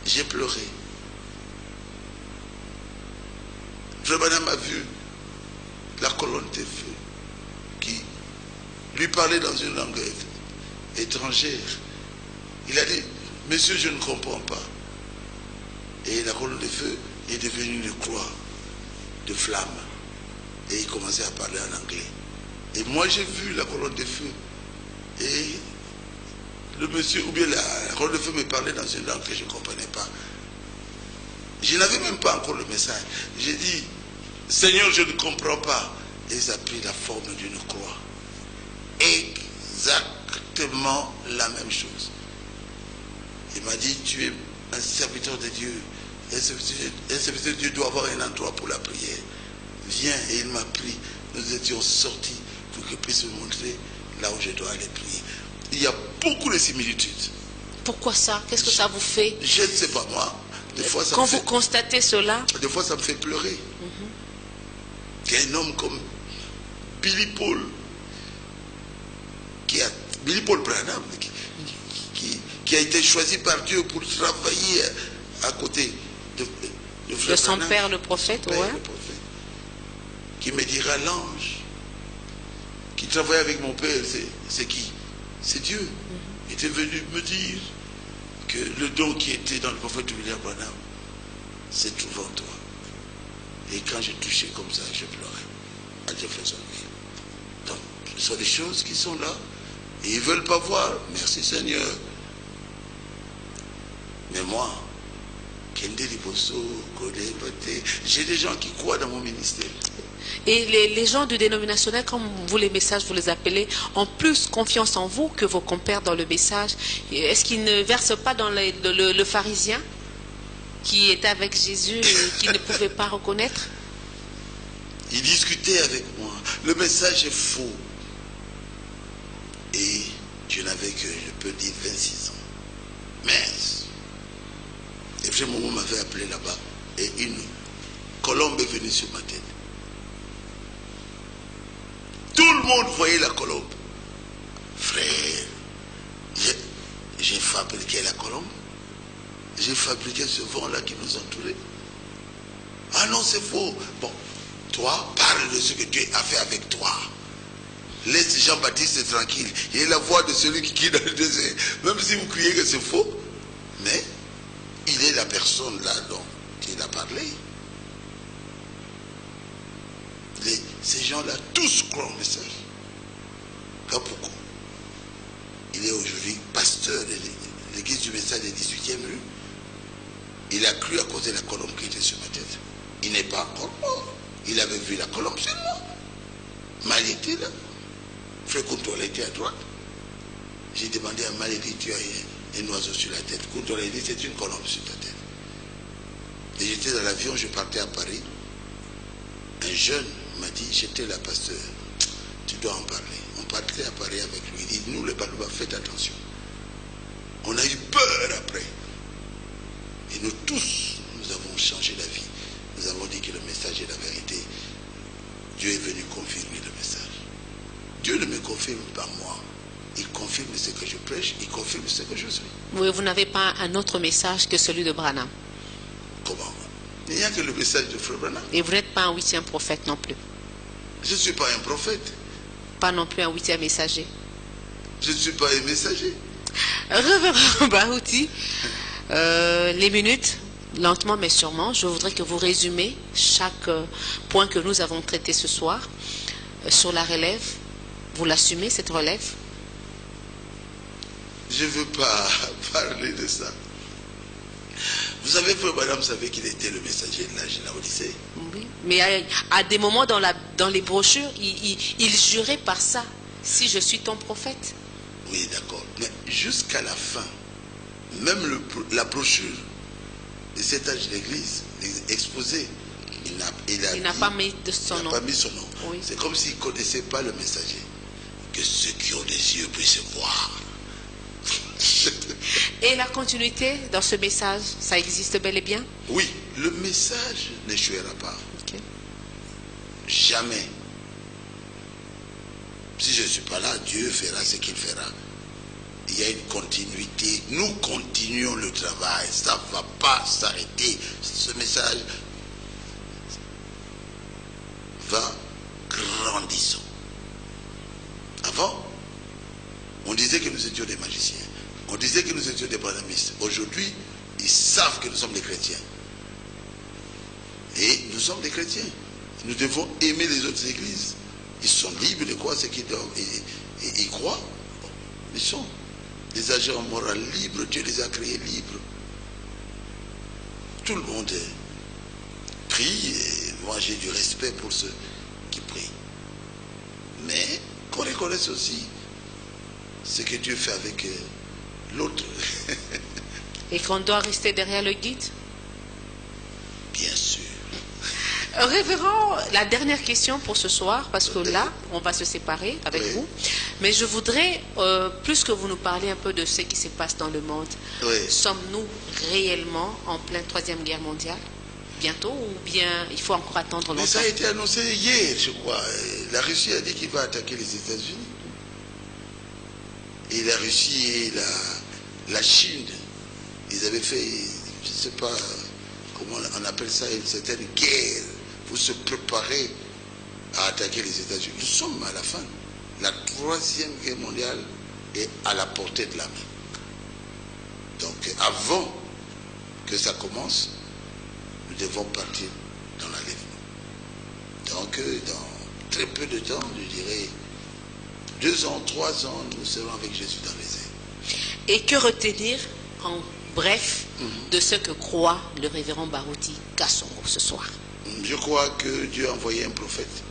J'ai pleuré. Frère Branham a vu la colonne de feu qui lui parlait dans une langue étrangère. Il a dit, monsieur, je ne comprends pas. Et la colonne de feu est devenue une croix de flamme. Et il commençait à parler en anglais. Et moi, j'ai vu la colonne de feu. Et le monsieur, ou bien la colonne de feu me parlait dans une langue que je ne comprenais pas. Je n'avais même pas encore le message. J'ai dit, Seigneur, je ne comprends pas. Et ça a pris la forme d'une croix. Exactement la même chose. Il m'a dit, tu es un serviteur de Dieu. Un serviteur de Dieu doit avoir un endroit pour la prière. Viens, et il m'a pris. Nous étions sortis pour qu'il puisse me montrer là où je dois aller prier. Il y a beaucoup de similitudes. Pourquoi ça? Qu'est-ce que ça vous fait? Je ne sais pas moi. Des fois, quand vous constatez cela, des fois, ça me fait pleurer. Qu'un homme comme Billy Paul, Billy Paul Branham, qui a été choisi par Dieu pour travailler à côté de son père le prophète, qui me dira l'ange qui travaille avec mon père, c'est qui? C'est Dieu. Il était venu me dire que le don qui était dans le prophète William Branham se trouve en toi. Et quand je touchais comme ça, je pleurais à Jeffersonville. Donc, ce sont des choses qui sont là et ils ne veulent pas voir. Merci Seigneur. Mais moi, j'ai des gens qui croient dans mon ministère. Et les gens du dénominationnel, comme vous les messages, vous les appelez, ont plus confiance en vous que vos compères dans le message. Est-ce qu'ils ne versent pas dans le pharisien qui était avec Jésus et qui ne pouvait pas reconnaître? Il discutait avec moi. Le message est faux. Et je n'avais que, je peux dire, 26 ans. Mais, et puis mon maman m'avait appelé là-bas et une colombe est venue sur ma tête. Tout le monde voyait la colombe. Frère, j'ai fabriqué la colombe. J'ai fabriqué ce vent-là qui nous entourait. Ah non, c'est faux. Bon, toi, parle de ce que Dieu a fait avec toi. Laisse Jean-Baptiste tranquille. Il est la voix de celui qui crie dans le désert. Même si vous criez que c'est faux, mais il est la personne là dont il a parlé. Ces gens-là, tous croient au message. Kapuko, il est aujourd'hui pasteur de l'église du message des 18e rue. Il a cru à cause de la colombe qui était sur ma tête. Il n'est pas encore mort. Il avait vu la colombe seulement. Mal était là. Frère Kountola était à droite. J'ai demandé à Malédi, tu as un oiseau sur la tête. Kountola a dit, c'est une colombe sur ta tête. Et j'étais dans l'avion, je partais à Paris. Un jeune m'a dit, j'étais là, pasteur, tu dois en parler. On partait à Paris avec lui. Il dit, nous les Balouba, faites attention. On a eu peur après. Et nous tous, nous avons changé la vie. Nous avons dit que le message est la vérité. Dieu est venu confirmer le message. Dieu ne me confirme pas moi. Il confirme ce que je prêche, il confirme ce que je suis. Oui, vous n'avez pas un autre message que celui de Branham. Comment? Il n'y a que le message de Frère Branham. Et vous n'êtes pas un 8e prophète non plus. Je ne suis pas un prophète. Pas non plus un 8e messager. Je ne suis pas un messager. Révérend Barouti, les minutes, lentement mais sûrement, je voudrais que vous résumez chaque point que nous avons traité ce soir sur la relève. Vous l'assumez, cette relève? Je ne veux pas parler de ça. Vous savez, Frère Branham savait qu'il était le messager de la Odyssée. Oui, mais à des moments dans les brochures, il jurait par ça. Si je suis ton prophète. Oui, d'accord. Mais jusqu'à la fin, même la brochure de cet âge d'église exposée, il n'a pas mis son nom. Oui. C'est comme s'il ne connaissait pas le messager. Que ceux qui ont des yeux puissent voir. Et la continuité dans ce message, ça existe bel et bien? Oui, le message n'échouera pas. Okay. Jamais. Si je ne suis pas là, Dieu fera ce qu'il fera. Il y a une continuité. Nous continuons le travail. Ça ne va pas s'arrêter. Ce message va grandissant. Avant, on disait que nous étions des magiciens. On disait que nous étions des branhamistes. Aujourd'hui, ils savent que nous sommes des chrétiens. Et nous sommes des chrétiens. Nous devons aimer les autres églises. Ils sont libres de croire ce qu'ils doivent. Et ils croient. Ils sont des agents moraux libres. Dieu les a créés libres. Tout le monde prie. Et moi, j'ai du respect pour ceux qui prient. Mais qu'on reconnaisse aussi ce que Dieu fait avec l'autre. Et qu'on doit rester derrière le guide? Bien sûr. Révérend, la dernière question pour ce soir, parce que là, on va se séparer avec vous. Mais je voudrais, plus que vous nous parliez un peu de ce qui se passe dans le monde, sommes-nous réellement en pleine Troisième Guerre mondiale bientôt, ou bien il faut encore attendre longtemps? Mais ça a été annoncé hier, je crois. La Russie a dit qu'il va attaquer les États-Unis. Et la Russie et la Chine, ils avaient fait, je ne sais pas comment on appelle ça, une certaine guerre pour se préparer à attaquer les États-Unis. Nous sommes à la fin. La Troisième Guerre mondiale est à la portée de la main. Donc avant que ça commence, nous devons partir dans l'enlèvement. Donc dans très peu de temps, je dirais 2 ans, 3 ans, nous serons avec Jésus dans les airs. Et que retenir en bref de ce que croit le révérend Baruti Kasongo ce soir? Je crois que Dieu a envoyé un prophète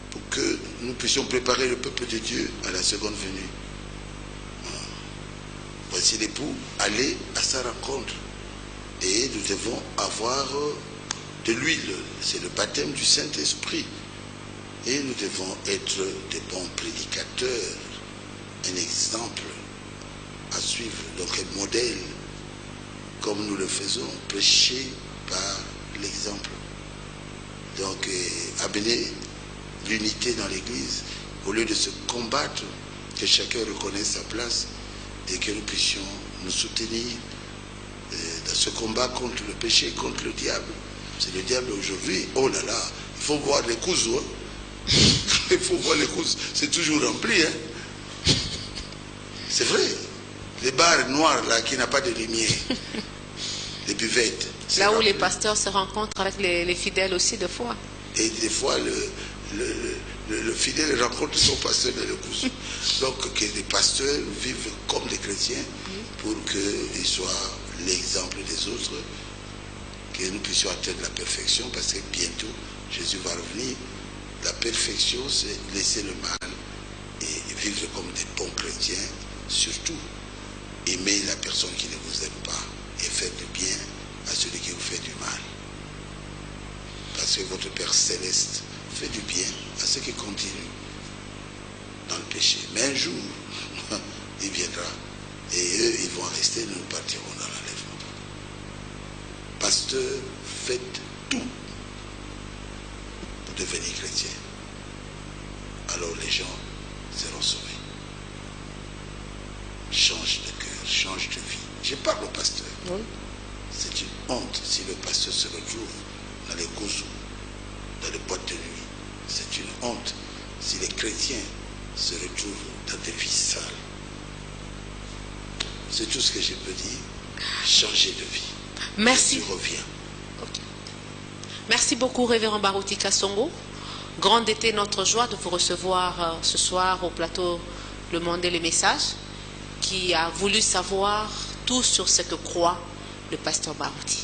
pour que nous puissions préparer le peuple de Dieu à la seconde venue. Voici l'époux, allez à sa rencontre. Et nous devons avoir de l'huile, c'est le baptême du Saint-Esprit. Et nous devons être des bons prédicateurs, un exemple à suivre, donc un modèle, comme nous le faisons, prêcher par l'exemple. Donc, amener l'unité dans l'Église, au lieu de se combattre, que chacun reconnaisse sa place et que nous puissions nous soutenir dans ce combat contre le péché, contre le diable. C'est le diable aujourd'hui, oh là là, il faut voir les couses, hein. Il faut voir les couses, c'est toujours rempli, hein. C'est vrai. Les bars noirs là qui n'ont pas de lumière, les buvettes. Là où les pasteurs se rencontrent avec les fidèles aussi des fois. Et des fois le fidèle rencontre son pasteur dans le cousu. Donc que les pasteurs vivent comme des chrétiens pour qu'ils soient l'exemple des autres, que nous puissions atteindre la perfection, parce que bientôt Jésus va revenir. La perfection, c'est laisser le mal et vivre comme des bons chrétiens, surtout aimer la personne qui ne vous aime pas et faire du bien à celui qui vous fait du mal. Parce que votre Père Céleste fait du bien à ceux qui continuent dans le péché. Mais un jour, il viendra et eux, ils vont rester, nous partirons dans l'enlèvement. Pasteur, faites tout pour devenir chrétien. Alors les gens seront sauvés. Change de cœur, change de vie. Je parle au pasteur. Oui. C'est une honte si le pasteur se retrouve dans les gouzous, dans les boîtes de nuit. C'est une honte si les chrétiens se retrouvent dans des vies sales. C'est tout ce que je peux dire. Changer de vie. Merci. Jésus revient. Okay. Merci beaucoup, révérend Baruti Kasongo. Grande était notre joie de vous recevoir ce soir au plateau Le Monde et les Messages, qui a voulu savoir tout sur ce que croit le pasteur Baruti.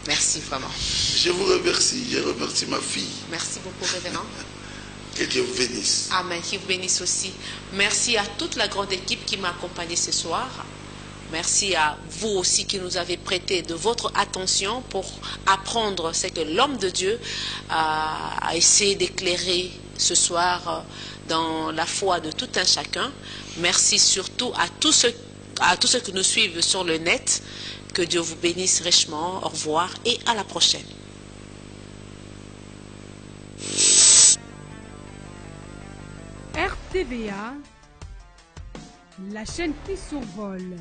Merci vraiment. Je vous remercie. Je remercie ma fille. Merci beaucoup, révérend. Que Dieu vous bénisse. Amen. Qu'il vous bénisse aussi. Merci à toute la grande équipe qui m'a accompagné ce soir. Merci à vous aussi qui nous avez prêté de votre attention pour apprendre ce que l'homme de Dieu a essayé d'éclairer ce soir dans la foi de tout un chacun. Merci surtout à tous ceux qui nous suivent sur le net. Que Dieu vous bénisse richement. Au revoir et à la prochaine. RTVA, la chaîne qui survole.